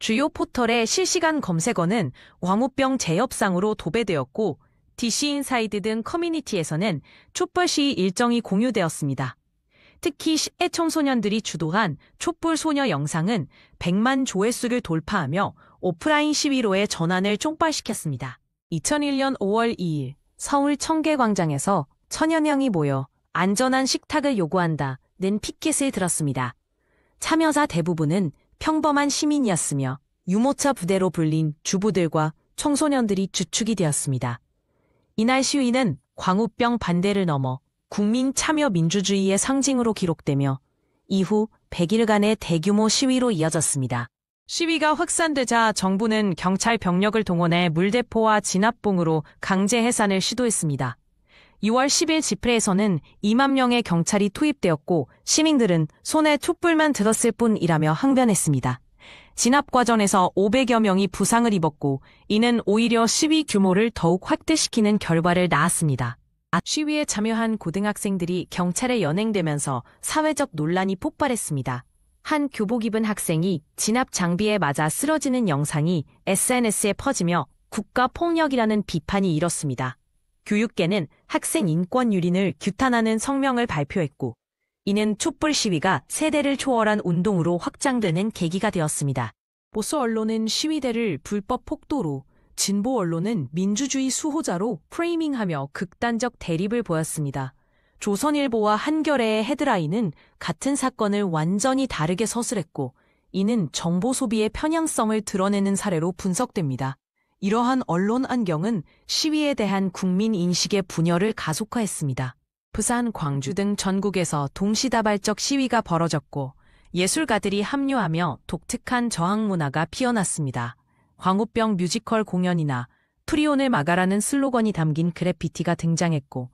주요 포털의 실시간 검색어는 광우병 재협상으로 도배되었고, DC인사이드 등 커뮤니티에서는 촛불 시위 일정이 공유되었습니다. 특히 시애 청소년들이 주도한 촛불 소녀 영상은 100만 조회수를 돌파하며 오프라인 시위로의 전환을 촉발시켰습니다. 2001년 5월 2일 서울 청계광장에서 천여 명이 모여 안전한 식탁을 요구한다는 피켓을 들었습니다. 참여자 대부분은 평범한 시민이었으며 유모차 부대로 불린 주부들과 청소년들이 주축이 되었습니다. 이날 시위는 광우병 반대를 넘어 국민 참여 민주주의의 상징으로 기록되며 이후 100일간의 대규모 시위로 이어졌습니다. 시위가 확산되자 정부는 경찰 병력을 동원해 물대포와 진압봉으로 강제 해산을 시도했습니다. 2월 10일 집회에서는 2만 명의 경찰이 투입되었고 시민들은 손에 촛불만 들었을 뿐이라며 항변했습니다. 진압 과정에서 500여 명이 부상을 입었고 이는 오히려 시위 규모를 더욱 확대시키는 결과를 낳았습니다. 시위에 참여한 고등학생들이 경찰에 연행되면서 사회적 논란이 폭발했습니다. 한 교복 입은 학생이 진압 장비에 맞아 쓰러지는 영상이 SNS에 퍼지며 국가폭력이라는 비판이 일었습니다. 교육계는 학생 인권 유린을 규탄하는 성명을 발표했고 이는 촛불 시위가 세대를 초월한 운동으로 확장되는 계기가 되었습니다. 보수 언론은 시위대를 불법 폭도로, 진보 언론은 민주주의 수호자로 프레이밍하며 극단적 대립을 보였습니다. 조선일보와 한겨레의 헤드라인은 같은 사건을 완전히 다르게 서술했고 이는 정보 소비의 편향성을 드러내는 사례로 분석됩니다. 이러한 언론 안경은 시위에 대한 국민 인식의 분열을 가속화했습니다. 부산, 광주 등 전국에서 동시다발적 시위가 벌어졌고 예술가들이 합류하며 독특한 저항 문화가 피어났습니다. 광우병 뮤지컬 공연이나 프리온을 막아라는 슬로건이 담긴 그래피티가 등장했고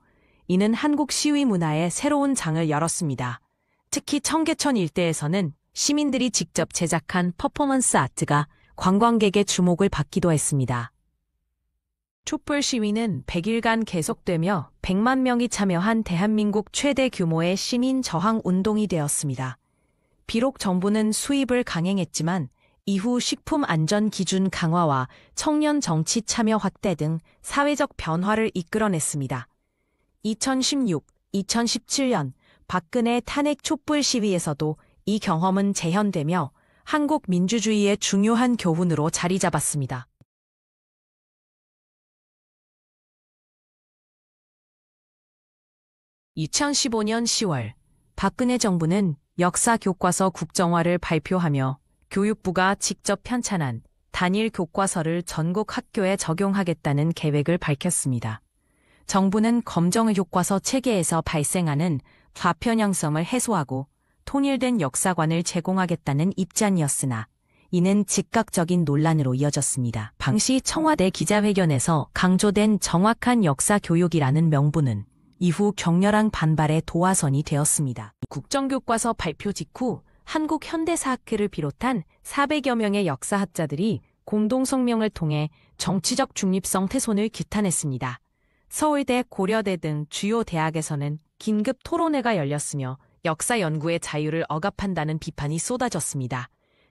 이는 한국 시위 문화에 새로운 장을 열었습니다. 특히 청계천 일대에서는 시민들이 직접 제작한 퍼포먼스 아트가 관광객의 주목을 받기도 했습니다. 촛불 시위는 100일간 계속되며 100만 명이 참여한 대한민국 최대 규모의 시민 저항 운동이 되었습니다. 비록 정부는 수입을 강행했지만 이후 식품 안전 기준 강화와 청년 정치 참여 확대 등 사회적 변화를 이끌어냈습니다. 2016, 2017년 박근혜 탄핵 촛불 시위에서도 이 경험은 재현되며 한국 민주주의의 중요한 교훈으로 자리 잡았습니다. 2015년 10월 박근혜 정부는 역사교과서 국정화를 발표하며 교육부가 직접 편찬한 단일 교과서를 전국 학교에 적용하겠다는 계획을 밝혔습니다. 정부는 검정 교과서 체계에서 발생하는 과편향성을 해소하고 통일된 역사관을 제공하겠다는 입장이었으나 이는 즉각적인 논란으로 이어졌습니다. 당시 청와대 기자회견에서 강조된 정확한 역사 교육이라는 명분은 이후 격렬한 반발의 도화선이 되었습니다. 국정교과서 발표 직후 한국현대사학회를 비롯한 400여 명의 역사학자들이 공동성명을 통해 정치적 중립성 훼손을 규탄했습니다. 서울대, 고려대 등 주요 대학에서는 긴급 토론회가 열렸으며 역사 연구의 자유를 억압한다는 비판이 쏟아졌습니다.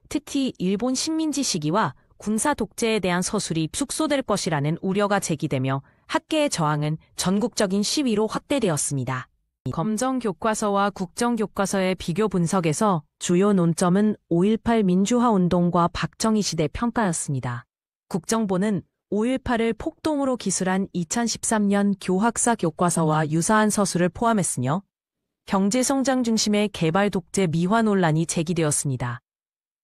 특히 일본 식민지 시기와 군사 독재에 대한 서술이 축소될 것이라는 우려가 제기되며 학계의 저항은 전국적인 시위로 확대되었습니다. 검정 교과서와 국정 교과서의 비교 분석에서 주요 논점은 5.18 민주화 운동과 박정희 시대 평가였습니다. 국정보는 5.18을 폭동으로 기술한 2013년 교학사 교과서와 유사한 서술을 포함했으며 경제성장 중심의 개발 독재 미화 논란이 제기되었습니다.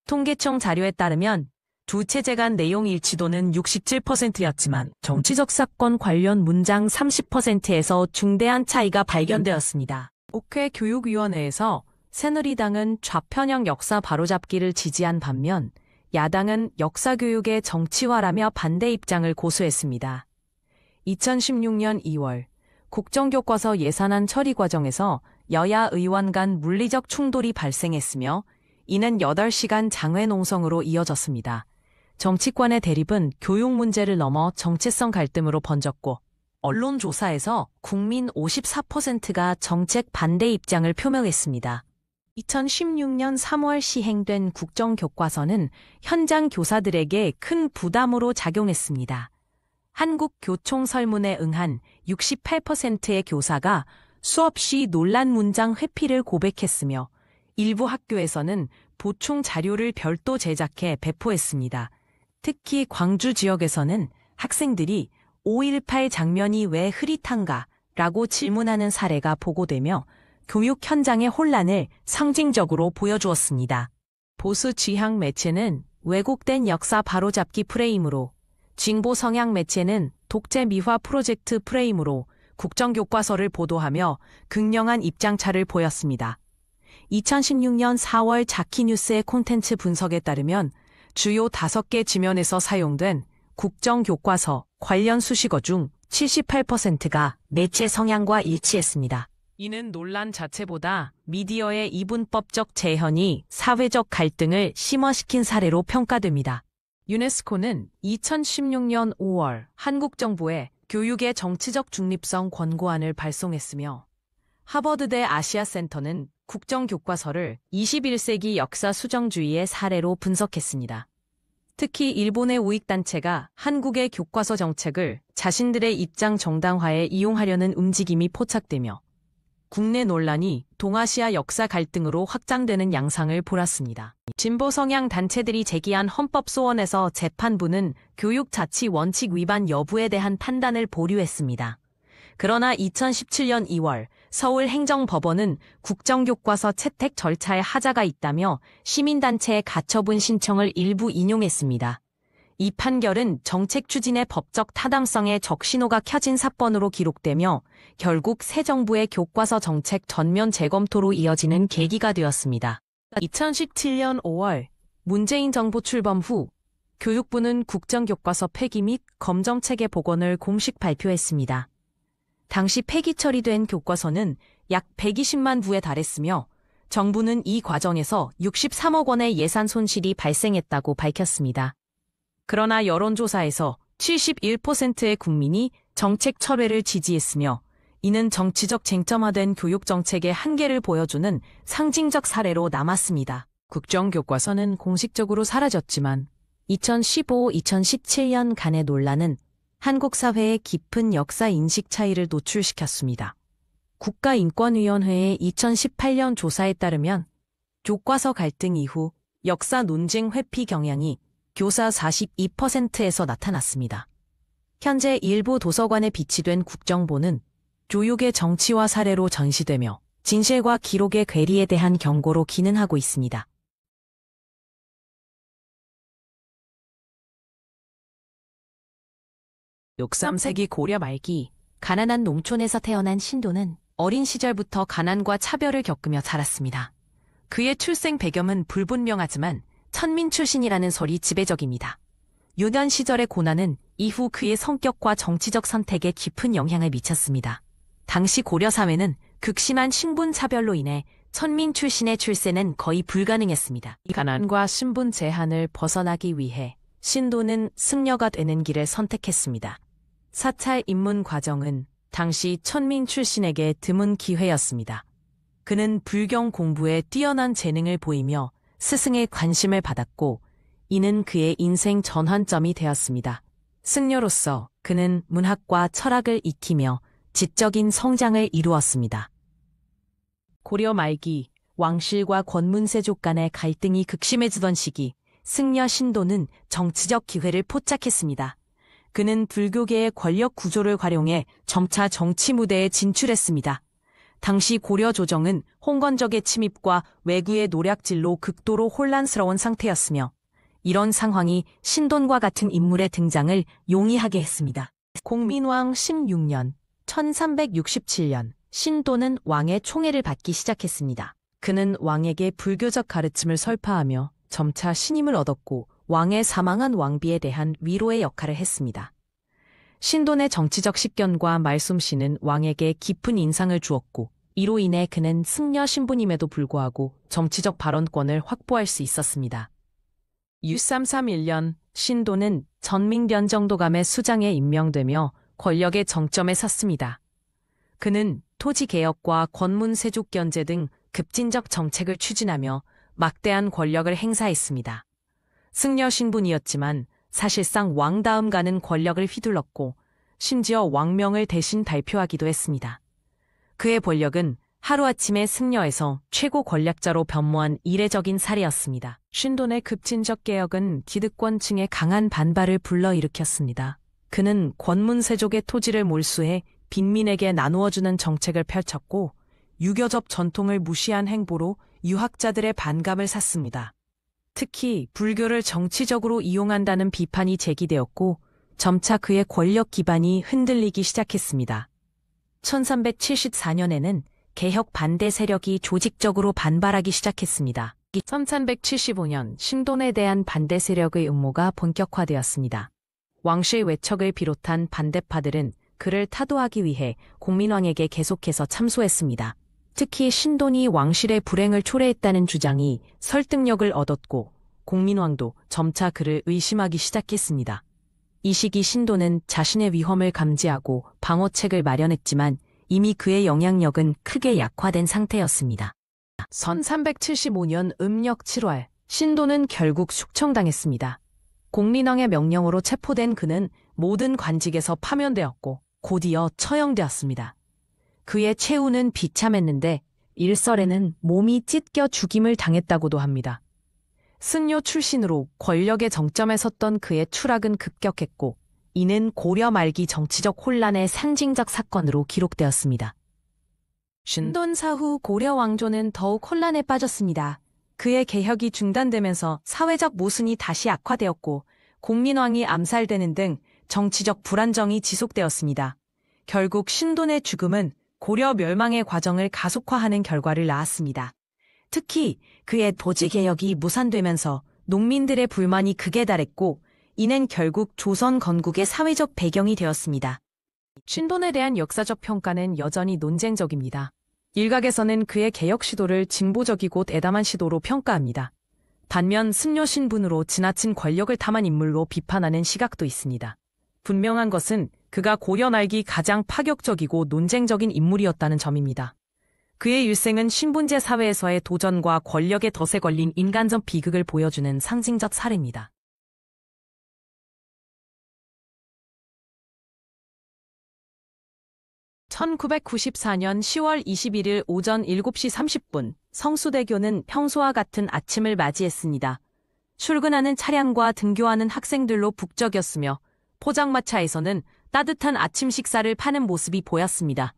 통계청 자료에 따르면 두 체제 간 내용 일치도는 67%였지만 정치적 사건 관련 문장 30%에서 중대한 차이가 발견되었습니다. 국회 교육위원회에서 새누리당은 좌편향 역사 바로잡기를 지지한 반면 야당은 역사교육의 정치화라며 반대 입장을 고수했습니다. 2016년 2월 국정교과서 예산안 처리 과정에서 여야 의원 간 물리적 충돌이 발생했으며 이는 8시간 장외 농성으로 이어졌습니다. 정치권의 대립은 교육 문제를 넘어 정체성 갈등으로 번졌고 언론 조사에서 국민 54%가 정책 반대 입장을 표명했습니다. 2016년 3월 시행된 국정교과서는 현장 교사들에게 큰 부담으로 작용했습니다. 한국교총설문에 응한 68%의 교사가 수업 시 논란 문장 회피를 고백했으며 일부 학교에서는 보충 자료를 별도 제작해 배포했습니다. 특히 광주 지역에서는 학생들이 5.18 장면이 왜 흐릿한가? 라고 질문하는 사례가 보고되며 교육 현장의 혼란을 상징적으로 보여주었습니다. 보수 지향 매체는 왜곡된 역사 바로잡기 프레임으로, 진보 성향 매체는 독재 미화 프로젝트 프레임으로 국정교과서를 보도하며 극명한 입장차를 보였습니다. 2016년 4월 자키뉴스의 콘텐츠 분석에 따르면 주요 5개 지면에서 사용된 국정교과서 관련 수식어 중 78%가 매체 성향과 일치했습니다. 이는 논란 자체보다 미디어의 이분법적 재현이 사회적 갈등을 심화시킨 사례로 평가됩니다. 유네스코는 2016년 5월 한국 정부에 교육의 정치적 중립성 권고안을 발송했으며 하버드대 아시아센터는 국정교과서를 21세기 역사 수정주의의 사례로 분석했습니다. 특히 일본의 우익단체가 한국의 교과서 정책을 자신들의 입장 정당화에 이용하려는 움직임이 포착되며 국내 논란이 동아시아 역사 갈등으로 확장되는 양상을 보았습니다. 진보 성향 단체들이 제기한 헌법 소원에서 재판부는 교육 자치 원칙 위반 여부에 대한 판단을 보류했습니다. 그러나 2017년 2월 서울행정법원은 국정교과서 채택 절차에 하자가 있다며 시민단체의 가처분 신청을 일부 인용했습니다. 이 판결은 정책 추진의 법적 타당성에 적신호가 켜진 사건으로 기록되며 결국 새 정부의 교과서 정책 전면 재검토로 이어지는 계기가 되었습니다. 2017년 5월 문재인 정부 출범 후 교육부는 국정교과서 폐기 및 검정체계 복원을 공식 발표했습니다. 당시 폐기 처리된 교과서는 약 120만 부에 달했으며 정부는 이 과정에서 63억 원의 예산 손실이 발생했다고 밝혔습니다. 그러나 여론조사에서 71%의 국민이 정책 철회를 지지했으며 이는 정치적 쟁점화된 교육정책의 한계를 보여주는 상징적 사례로 남았습니다. 국정교과서는 공식적으로 사라졌지만 2015-2017년 간의 논란은 한국 사회의 깊은 역사 인식 차이를 노출시켰습니다. 국가인권위원회의 2018년 조사에 따르면 교과서 갈등 이후 역사 논쟁 회피 경향이 교사 42%에서 나타났습니다. 현재 일부 도서관에 비치된 국정보는 교육의 정치화 사례로 전시되며 진실과 기록의 괴리에 대한 경고로 기능하고 있습니다. 13세기 고려 말기 가난한 농촌에서 태어난 신도는 어린 시절부터 가난과 차별을 겪으며 자랐습니다. 그의 출생 배경은 불분명하지만 천민 출신이라는 설이 지배적입니다. 유년 시절의 고난은 이후 그의 성격과 정치적 선택에 깊은 영향을 미쳤습니다. 당시 고려 사회는 극심한 신분 차별로 인해 천민 출신의 출세는 거의 불가능했습니다. 이 가난과 신분 제한을 벗어나기 위해 신도는 승려가 되는 길을 선택했습니다. 사찰 입문 과정은 당시 천민 출신에게 드문 기회였습니다. 그는 불경 공부에 뛰어난 재능을 보이며 스승의 관심을 받았고 이는 그의 인생 전환점이 되었습니다. 승려로서 그는 문학과 철학을 익히며 지적인 성장을 이루었습니다. 고려 말기 왕실과 권문세족 간의 갈등이 극심해지던 시기 승려 신도는 정치적 기회를 포착했습니다. 그는 불교계의 권력 구조를 활용해 점차 정치 무대에 진출했습니다. 당시 고려 조정은 홍건적의 침입과 왜구의 노략질로 극도로 혼란스러운 상태였으며 이런 상황이 신돈과 같은 인물의 등장을 용이하게 했습니다. 공민왕 16년 1367년 신도는 왕의 총애를 받기 시작했습니다. 그는 왕에게 불교적 가르침을 설파하며 점차 신임을 얻었고 왕의 사망한 왕비에 대한 위로의 역할을 했습니다. 신돈의 정치적 식견과 말솜씨는 왕에게 깊은 인상을 주었고 이로 인해 그는 승려 신분임에도 불구하고 정치적 발언권을 확보할 수 있었습니다. U331년 신돈은 전민변정도감의 수장에 임명되며 권력의 정점에 섰습니다. 그는 토지개혁과 권문세족견제 등 급진적 정책을 추진하며 막대한 권력을 행사했습니다. 승려 신분이었지만 사실상 왕 다음 가는 권력을 휘둘렀고 심지어 왕명을 대신 발표하기도 했습니다. 그의 권력은 하루아침에 승려에서 최고 권력자로 변모한 이례적인 사례였습니다. 신돈의 급진적 개혁은 기득권층의 강한 반발을 불러일으켰습니다. 그는 권문세족의 토지를 몰수해 빈민에게 나누어주는 정책을 펼쳤고 유교적 전통을 무시한 행보로 유학자들의 반감을 샀습니다. 특히 불교를 정치적으로 이용한다는 비판이 제기되었고 점차 그의 권력 기반이 흔들리기 시작했습니다. 1374년에는 개혁 반대 세력이 조직적으로 반발하기 시작했습니다. 1375년 신돈에 대한 반대 세력의 음모가 본격화되었습니다. 왕실 외척을 비롯한 반대파들은 그를 타도하기 위해 공민왕에게 계속해서 참소했습니다. 특히 신돈이 왕실의 불행을 초래했다는 주장이 설득력을 얻었고 공민왕도 점차 그를 의심하기 시작했습니다. 이 시기 신돈은 자신의 위험을 감지하고 방어책을 마련했지만 이미 그의 영향력은 크게 약화된 상태였습니다. 1375년 음력 7월 신돈은 결국 숙청당했습니다. 공민왕의 명령으로 체포된 그는 모든 관직에서 파면되었고 곧이어 처형되었습니다. 그의 최후는 비참했는데 일설에는 몸이 찢겨 죽임을 당했다고도 합니다. 승려 출신으로 권력의 정점에 섰던 그의 추락은 급격했고 이는 고려 말기 정치적 혼란의 상징적 사건으로 기록되었습니다. 신돈 사후 고려 왕조는 더욱 혼란에 빠졌습니다. 그의 개혁이 중단되면서 사회적 모순이 다시 악화되었고 공민왕이 암살되는 등 정치적 불안정이 지속되었습니다. 결국 신돈의 죽음은 고려 멸망의 과정을 가속화하는 결과를 낳았습니다. 특히 그의 토지개혁이 무산되면서 농민들의 불만이 극에 달했고 이는 결국 조선 건국의 사회적 배경이 되었습니다. 신돈에 대한 역사적 평가는 여전히 논쟁적입니다. 일각에서는 그의 개혁 시도를 진보적이고 대담한 시도로 평가합니다. 반면 승려 신분으로 지나친 권력을 탐한 인물로 비판하는 시각도 있습니다. 분명한 것은 그가 고려 말기 가장 파격적이고 논쟁적인 인물이었다는 점입니다. 그의 일생은 신분제 사회에서의 도전과 권력의 덫에 걸린 인간적 비극을 보여주는 상징적 사례입니다. (1994년 10월 21일) 오전 7시 30분 성수대교는 평소와 같은 아침을 맞이했습니다. 출근하는 차량과 등교하는 학생들로 북적였으며 포장마차에서는 따뜻한 아침 식사를 파는 모습이 보였습니다.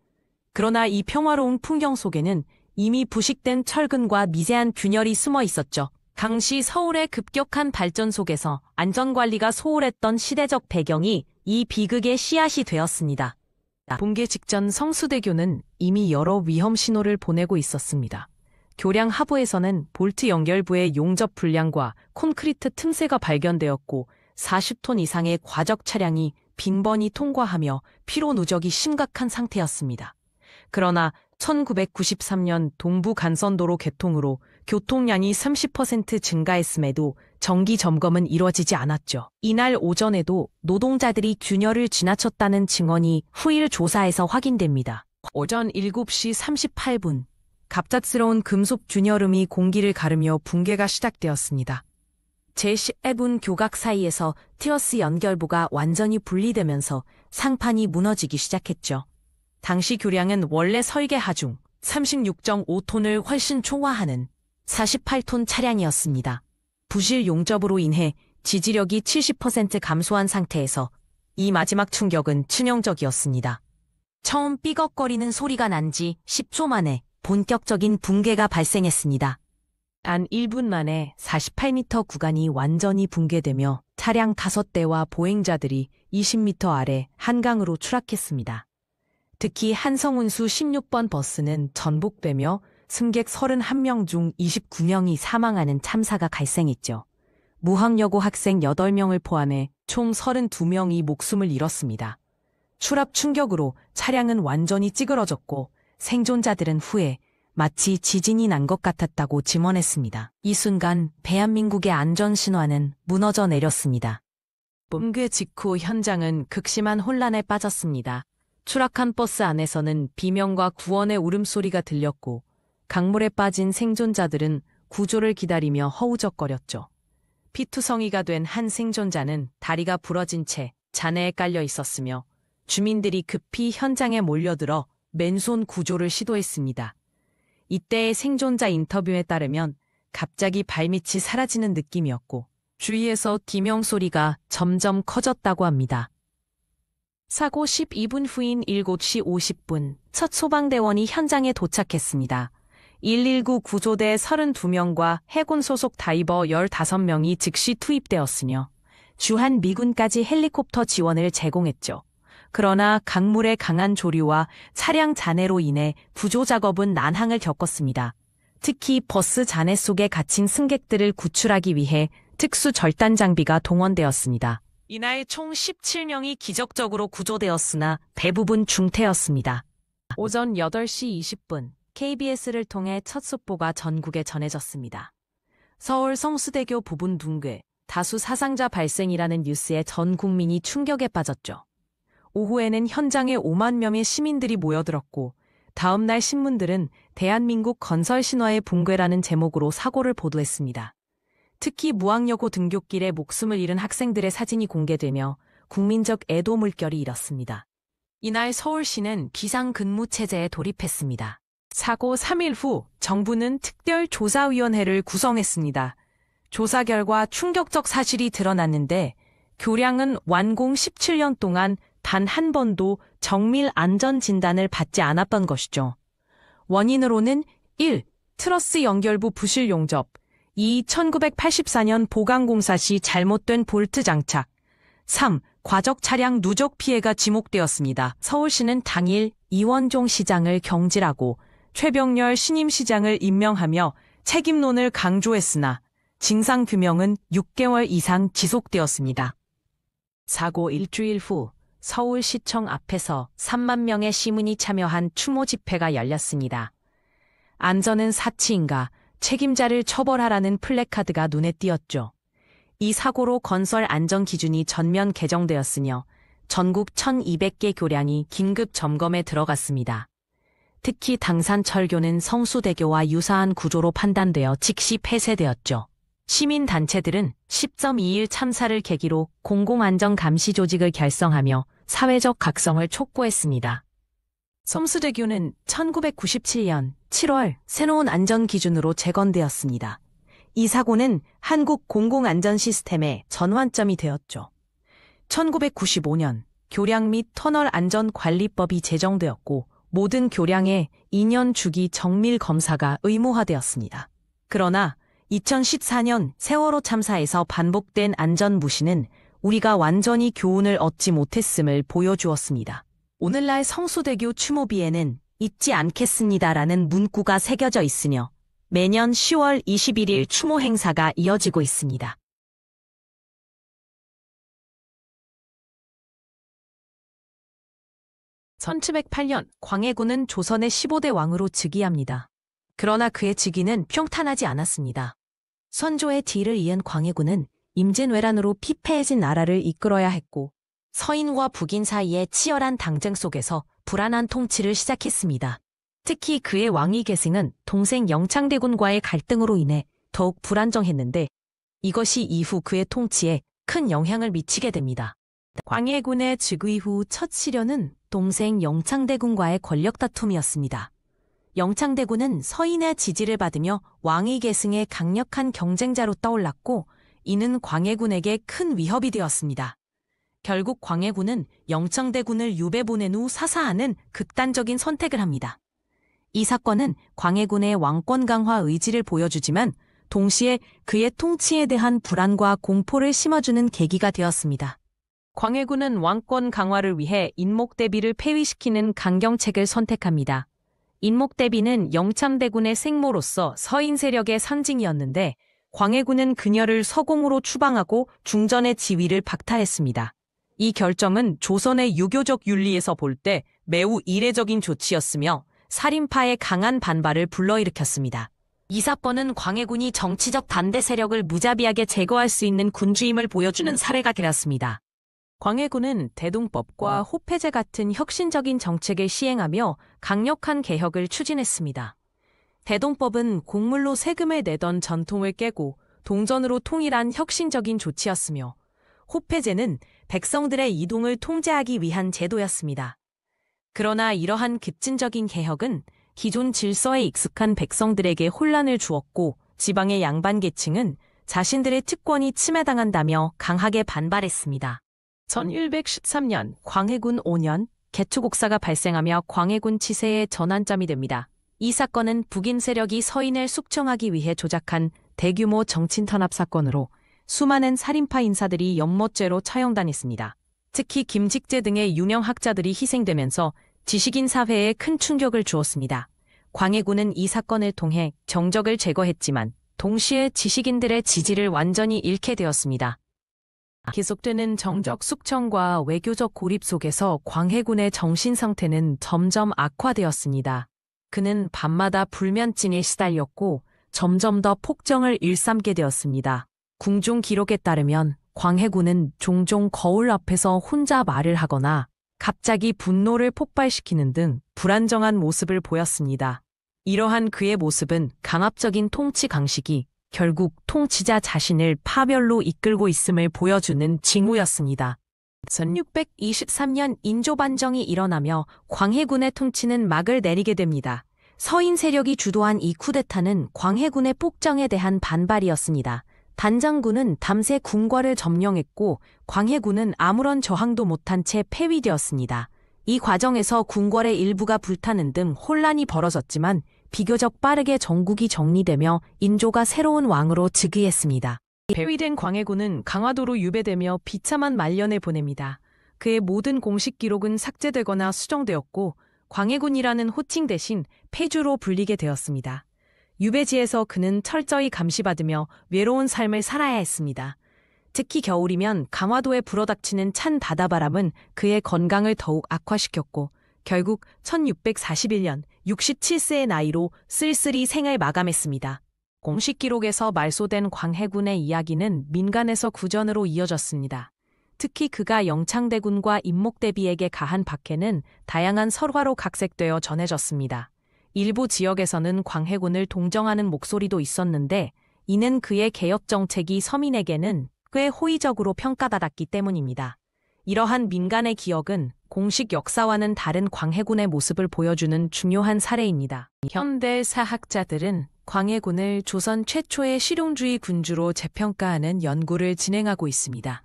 그러나 이 평화로운 풍경 속에는 이미 부식된 철근과 미세한 균열이 숨어 있었죠. 당시 서울의 급격한 발전 속에서 안전관리가 소홀했던 시대적 배경이 이 비극의 씨앗이 되었습니다. 붕괴 직전 성수대교는 이미 여러 위험 신호를 보내고 있었습니다. 교량 하부에서는 볼트 연결부의 용접 불량과 콘크리트 틈새가 발견되었고 40톤 이상의 과적 차량이 빈번히 통과하며 피로 누적이 심각한 상태였습니다. 그러나 1993년 동부 간선도로 개통으로 교통량이 30% 증가했음에도 정기 점검은 이뤄지지 않았죠. 이날 오전에도 노동자들이 균열을 지나쳤다는 증언이 후일 조사에서 확인됩니다. 오전 7시 38분 갑작스러운 금속 균열음이 공기를 가르며 붕괴가 시작되었습니다. 제11분 교각 사이에서 트러스 연결부가 완전히 분리되면서 상판이 무너지기 시작했죠. 당시 교량은 원래 설계 하중 36.5톤을 훨씬 초과하는 48톤 차량이었습니다. 부실 용접으로 인해 지지력이 70% 감소한 상태에서 이 마지막 충격은 치명적이었습니다. 처음 삐걱거리는 소리가 난 지 10초 만에 본격적인 붕괴가 발생했습니다. 단 1분 만에 48m 구간이 완전히 붕괴되며 차량 5대와 보행자들이 20m 아래 한강으로 추락했습니다. 특히 한성운수 16번 버스는 전복되며 승객 31명 중 29명이 사망하는 참사가 발생했죠. 무학여고 학생 8명을 포함해 총 32명이 목숨을 잃었습니다. 추락 충격으로 차량은 완전히 찌그러졌고 생존자들은 후에 마치 지진이 난 것 같았다고 증언했습니다. 이 순간 대한민국의 안전신화는 무너져 내렸습니다. 붕괴 직후 현장은 극심한 혼란에 빠졌습니다. 추락한 버스 안에서는 비명과 구원의 울음소리가 들렸고 강물에 빠진 생존자들은 구조를 기다리며 허우적거렸죠. 피투성이가 된 한 생존자는 다리가 부러진 채 잔해에 깔려 있었으며 주민들이 급히 현장에 몰려들어 맨손 구조를 시도했습니다. 이때의 생존자 인터뷰에 따르면 갑자기 발밑이 사라지는 느낌이었고 주위에서 비명 소리가 점점 커졌다고 합니다. 사고 12분 후인 7시 50분 첫 소방대원이 현장에 도착했습니다. 119 구조대 32명과 해군 소속 다이버 15명이 즉시 투입되었으며 주한 미군까지 헬리콥터 지원을 제공했죠. 그러나 강물의 강한 조류와 차량 잔해로 인해 구조 작업은 난항을 겪었습니다. 특히 버스 잔해 속에 갇힌 승객들을 구출하기 위해 특수 절단 장비가 동원되었습니다. 이날 총 17명이 기적적으로 구조되었으나 대부분 중태였습니다. 오전 8시 20분 KBS를 통해 첫 속보가 전국에 전해졌습니다. 서울 성수대교 부분 붕괴, 다수 사상자 발생이라는 뉴스에 전 국민이 충격에 빠졌죠. 오후에는 현장에 5만 명의 시민들이 모여들었고 다음 날 신문들은 대한민국 건설 신화의 붕괴라는 제목으로 사고를 보도했습니다. 특히 무학여고 등굣길에 목숨을 잃은 학생들의 사진이 공개되며 국민적 애도 물결이 일었습니다. 이날 서울시는 비상근무체제에 돌입했습니다. 사고 3일 후 정부는 특별조사위원회를 구성했습니다. 조사 결과 충격적 사실이 드러났는데 교량은 완공 17년 동안 단 한 번도 정밀 안전 진단을 받지 않았던 것이죠. 원인으로는 1. 트러스 연결부 부실 용접, 2. 1984년 보강공사 시 잘못된 볼트 장착, 3. 과적 차량 누적 피해가 지목되었습니다. 서울시는 당일 이원종 시장을 경질하고 최병렬 신임시장을 임명하며 책임론을 강조했으나 진상규명은 6개월 이상 지속되었습니다. 사고 일주일 후 서울시청 앞에서 3만 명의 시민이 참여한 추모 집회가 열렸습니다. 안전은 사치인가, 책임자를 처벌하라는 플래카드가 눈에 띄었죠. 이 사고로 건설 안전 기준이 전면 개정되었으며 전국 1,200개 교량이 긴급 점검에 들어갔습니다. 특히 당산철교는 성수대교와 유사한 구조로 판단되어 즉시 폐쇄되었죠. 시민단체들은 10.21 참사를 계기로 공공안전감시조직을 결성하며 사회적 각성을 촉구했습니다. 성수대교는 1997년 7월 새로운 안전기준으로 재건되었습니다. 이 사고는 한국 공공안전시스템의 전환점이 되었죠. 1995년 교량 및 터널 안전관리법이 제정되었고 모든 교량의 2년 주기 정밀 검사가 의무화되었습니다. 그러나 2014년 세월호 참사에서 반복된 안전 무시는 우리가 완전히 교훈을 얻지 못했음을 보여주었습니다. 오늘날 성수대교 추모비에는 잊지 않겠습니다라는 문구가 새겨져 있으며 매년 10월 21일 추모 행사가 이어지고 있습니다. 1708년 광해군은 조선의 15대 왕으로 즉위합니다. 그러나 그의 즉위는 평탄하지 않았습니다. 선조의 뒤를 이은 광해군은 임진왜란으로 피폐해진 나라를 이끌어야 했고 서인과 북인 사이의 치열한 당쟁 속에서 불안한 통치를 시작했습니다. 특히 그의 왕위 계승은 동생 영창대군과의 갈등으로 인해 더욱 불안정했는데 이것이 이후 그의 통치에 큰 영향을 미치게 됩니다. 광해군의 즉위 후 첫 시련은 동생 영창대군과의 권력 다툼이었습니다. 영창대군은 서인의 지지를 받으며 왕위 계승의 강력한 경쟁자로 떠올랐고 이는 광해군에게 큰 위협이 되었습니다. 결국 광해군은 영창대군을 유배 보낸 후 사사하는 극단적인 선택을 합니다. 이 사건은 광해군의 왕권 강화 의지를 보여주지만 동시에 그의 통치에 대한 불안과 공포를 심어주는 계기가 되었습니다. 광해군은 왕권 강화를 위해 인목대비를 폐위시키는 강경책을 선택합니다. 인목대비는 영창대군의 생모로서 서인 세력의 상징이었는데 광해군은 그녀를 서공으로 추방하고 중전의 지위를 박탈했습니다. 이 결정은 조선의 유교적 윤리에서 볼 때 매우 이례적인 조치였으며 살인파의 강한 반발을 불러일으켰습니다. 이 사건은 광해군이 정치적 반대 세력을 무자비하게 제거할 수 있는 군주임을 보여주는 사례가 되었습니다. 광해군은 대동법과 호패제 같은 혁신적인 정책을 시행하며 강력한 개혁을 추진했습니다. 대동법은 곡물로 세금을 내던 전통을 깨고 동전으로 통일한 혁신적인 조치였으며 호패제는 백성들의 이동을 통제하기 위한 제도였습니다. 그러나 이러한 급진적인 개혁은 기존 질서에 익숙한 백성들에게 혼란을 주었고 지방의 양반 계층은 자신들의 특권이 침해당한다며 강하게 반발했습니다. 1113년 광해군 5년 개투곡사가 발생하며 광해군 치세의 전환점이 됩니다. 이 사건은 북인 세력이 서인을 숙청하기 위해 조작한 대규모 정친탄압 사건으로 수많은 살인파 인사들이 연못죄로 처형당했습니다. 특히 김직재 등의 유명 학자들이 희생되면서 지식인 사회에 큰 충격을 주었습니다. 광해군은 이 사건을 통해 정적을 제거했지만 동시에 지식인들의 지지를 완전히 잃게 되었습니다. 계속되는 정적 숙청과 외교적 고립 속에서 광해군의 정신 상태는 점점 악화되었습니다. 그는 밤마다 불면증에 시달렸고 점점 더 폭정을 일삼게 되었습니다. 궁중 기록에 따르면 광해군은 종종 거울 앞에서 혼자 말을 하거나 갑자기 분노를 폭발시키는 등 불안정한 모습을 보였습니다. 이러한 그의 모습은 강압적인 통치 강식이 결국 통치자 자신을 파멸로 이끌고 있음을 보여주는 징후였습니다. 1623년 인조반정이 일어나며 광해군의 통치는 막을 내리게 됩니다. 서인 세력이 주도한 이 쿠데타는 광해군의 폭정에 대한 반발이었습니다. 단장군은 밤새 궁궐을 점령했고 광해군은 아무런 저항도 못한 채 폐위되었습니다. 이 과정에서 궁궐의 일부가 불타는 등 혼란이 벌어졌지만 비교적 빠르게 전국이 정리되며 인조가 새로운 왕으로 즉위했습니다. 폐위된 광해군은 강화도로 유배되며 비참한 말년을 보냅니다. 그의 모든 공식 기록은 삭제되거나 수정되었고 광해군이라는 호칭 대신 폐주로 불리게 되었습니다. 유배지에서 그는 철저히 감시받으며 외로운 삶을 살아야 했습니다. 특히 겨울이면 강화도에 불어닥치는 찬 바다바람은 그의 건강을 더욱 악화시켰고 결국 1641년 67세의 나이로 쓸쓸히 생을 마감했습니다. 공식 기록에서 말소된 광해군의 이야기는 민간에서 구전으로 이어졌습니다. 특히 그가 영창대군과 임목대비에게 가한 박해는 다양한 설화로 각색되어 전해졌습니다. 일부 지역에서는 광해군을 동정하는 목소리도 있었는데 이는 그의 개혁 정책이 서민에게는 꽤 호의적으로 평가받았기 때문입니다. 이러한 민간의 기억은 공식 역사와는 다른 광해군의 모습을 보여주는 중요한 사례입니다. 현대 사학자들은 광해군을 조선 최초의 실용주의 군주로 재평가하는 연구를 진행하고 있습니다.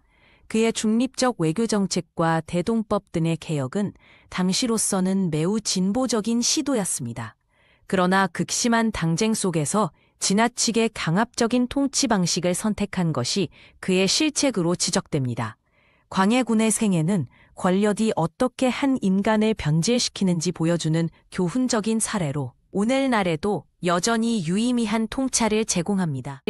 그의 중립적 외교 정책과 대동법 등의 개혁은 당시로서는 매우 진보적인 시도였습니다. 그러나 극심한 당쟁 속에서 지나치게 강압적인 통치 방식을 선택한 것이 그의 실책으로 지적됩니다. 광해군의 생애는 권력이 어떻게 한 인간을 변질시키는지 보여주는 교훈적인 사례로 오늘날에도 여전히 유의미한 통찰을 제공합니다.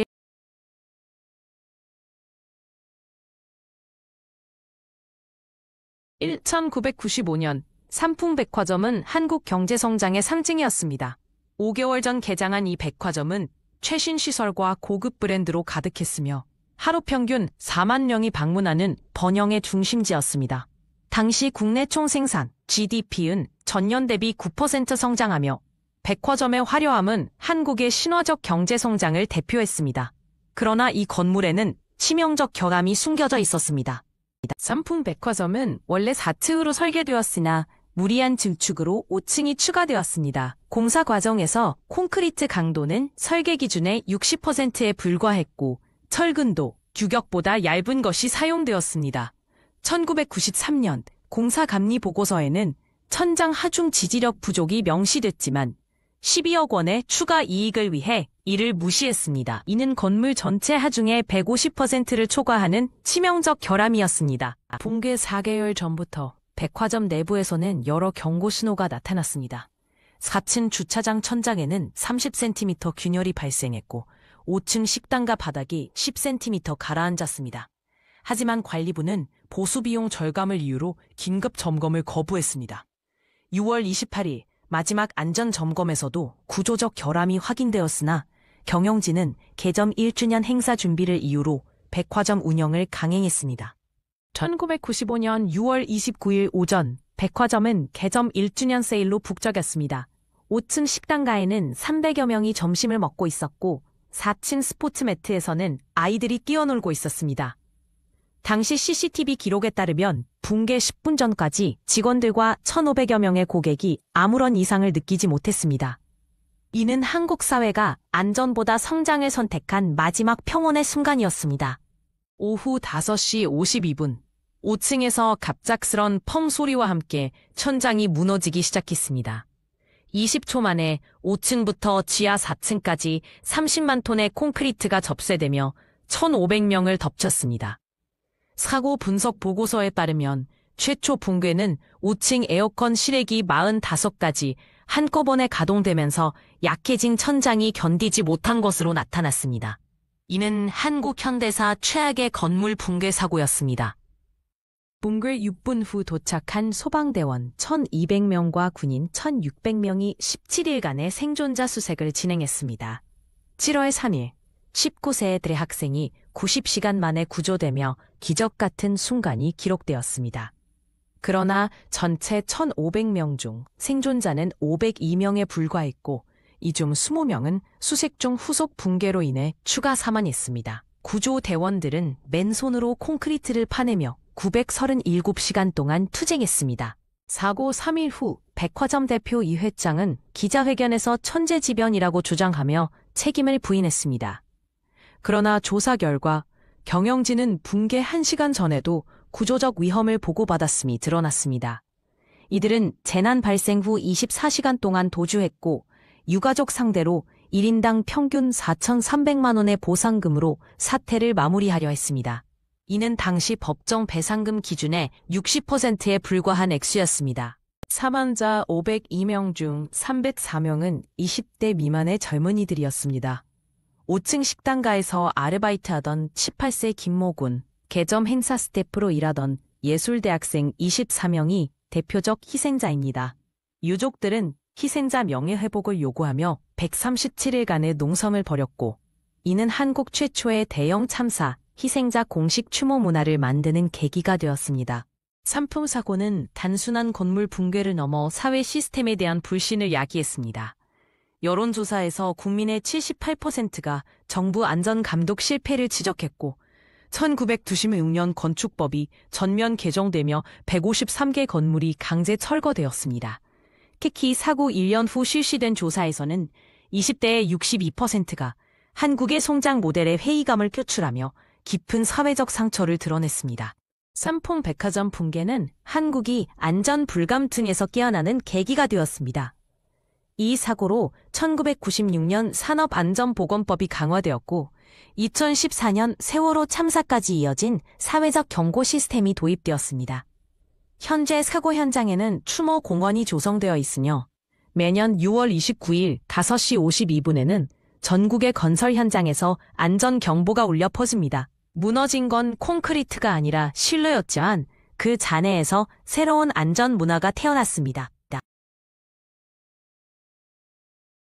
1995년 삼풍백화점은 한국 경제성장의 상징이었습니다. 5개월 전 개장한 이 백화점은 최신 시설과 고급 브랜드로 가득했으며 하루 평균 4만 명이 방문하는 번영의 중심지였습니다. 당시 국내 총생산 GDP는 전년 대비 9% 성장하며 백화점의 화려함은 한국의 신화적 경제성장을 대표했습니다. 그러나 이 건물에는 치명적 결함이 숨겨져 있었습니다. 삼풍백화점은 원래 4층으로 설계되었으나 무리한 증축으로 5층이 추가되었습니다. 공사 과정에서 콘크리트 강도는 설계 기준의 60%에 불과했고 철근도 규격보다 얇은 것이 사용되었습니다. 1993년 공사 감리 보고서에는 천장 하중 지지력 부족이 명시됐지만 12억 원의 추가 이익을 위해 이를 무시했습니다. 이는 건물 전체 하중의 150%를 초과하는 치명적 결함이었습니다. 붕괴 4개월 전부터 백화점 내부에서는 여러 경고 신호가 나타났습니다. 4층 주차장 천장에는 30cm 균열이 발생했고 5층 식당가 바닥이 10cm 가라앉았습니다. 하지만 관리부는 보수비용 절감을 이유로 긴급 점검을 거부했습니다. 6월 28일 마지막 안전점검에서도 구조적 결함이 확인되었으나 경영진은 개점 1주년 행사 준비를 이유로 백화점 운영을 강행했습니다. 1995년 6월 29일 오전 백화점은 개점 1주년 세일로 북적였습니다. 5층 식당가에는 300여 명이 점심을 먹고 있었고 4층 스포츠 매트에서는 아이들이 뛰어놀고 있었습니다. 당시 CCTV 기록에 따르면 붕괴 10분 전까지 직원들과 1,500여 명의 고객이 아무런 이상을 느끼지 못했습니다. 이는 한국 사회가 안전보다 성장을 선택한 마지막 평온의 순간이었습니다. 오후 5시 52분, 5층에서 갑작스런 펑 소리와 함께 천장이 무너지기 시작했습니다. 20초 만에 5층부터 지하 4층까지 30만 톤의 콘크리트가 접쇄되며 1,500명을 덮쳤습니다. 사고 분석 보고서에 따르면 최초 붕괴는 5층 에어컨 실외기 45가지 한꺼번에 가동되면서 약해진 천장이 견디지 못한 것으로 나타났습니다. 이는 한국 현대사 최악의 건물 붕괴 사고였습니다. 붕괴 6분 후 도착한 소방대원 1,200명과 군인 1,600명이 17일간의 생존자 수색을 진행했습니다. 7월 3일 19세의 대학생이 90시간 만에 구조되며 기적 같은 순간이 기록되었습니다. 그러나 전체 1,500명 중 생존자는 502명에 불과했고 이 중 20명은 수색 중 후속 붕괴로 인해 추가 사망했습니다. 구조대원들은 맨손으로 콘크리트를 파내며 937시간 동안 투쟁했습니다. 사고 3일 후 백화점 대표 이 회장은 기자회견에서 천재지변이라고 주장하며 책임을 부인했습니다. 그러나 조사 결과 경영진은 붕괴 1시간 전에도 구조적 위험을 보고받았음이 드러났습니다. 이들은 재난 발생 후 24시간 동안 도주했고 유가족 상대로 1인당 평균 4,300만 원의 보상금으로 사태를 마무리하려 했습니다. 이는 당시 법정 배상금 기준의 60%에 불과한 액수였습니다. 사망자 502명 중 304명은 20대 미만의 젊은이들이었습니다. 5층 식당가에서 아르바이트하던 18세 김모군, 개점 행사 스태프로 일하던 예술대학생 24명이 대표적 희생자입니다. 유족들은 희생자 명예회복을 요구하며 137일간의 농성을 벌였고 이는 한국 최초의 대형 참사, 희생자 공식 추모 문화를 만드는 계기가 되었습니다. 산품 사고는 단순한 건물 붕괴를 넘어 사회 시스템에 대한 불신을 야기했습니다. 여론조사에서 국민의 78%가 정부 안전감독 실패를 지적했고 1996년 건축법이 전면 개정되며 153개 건물이 강제 철거되었습니다. 특히 사고 1년 후 실시된 조사에서는 20대의 62%가 한국의 성장 모델에 회의감을 표출하며 깊은 사회적 상처를 드러냈습니다. 삼풍 백화점 붕괴는 한국이 안전 불감증에서 깨어나는 계기가 되었습니다. 이 사고로 1996년 산업안전보건법이 강화되었고 2014년 세월호 참사까지 이어진 사회적 경고 시스템이 도입되었습니다. 현재 사고 현장에는 추모 공원이 조성되어 있으며 매년 6월 29일 5시 52분에는 전국의 건설 현장에서 안전 경보가 울려 퍼집니다. 무너진 건 콘크리트가 아니라 실내였지만 그 잔해에서 새로운 안전 문화가 태어났습니다.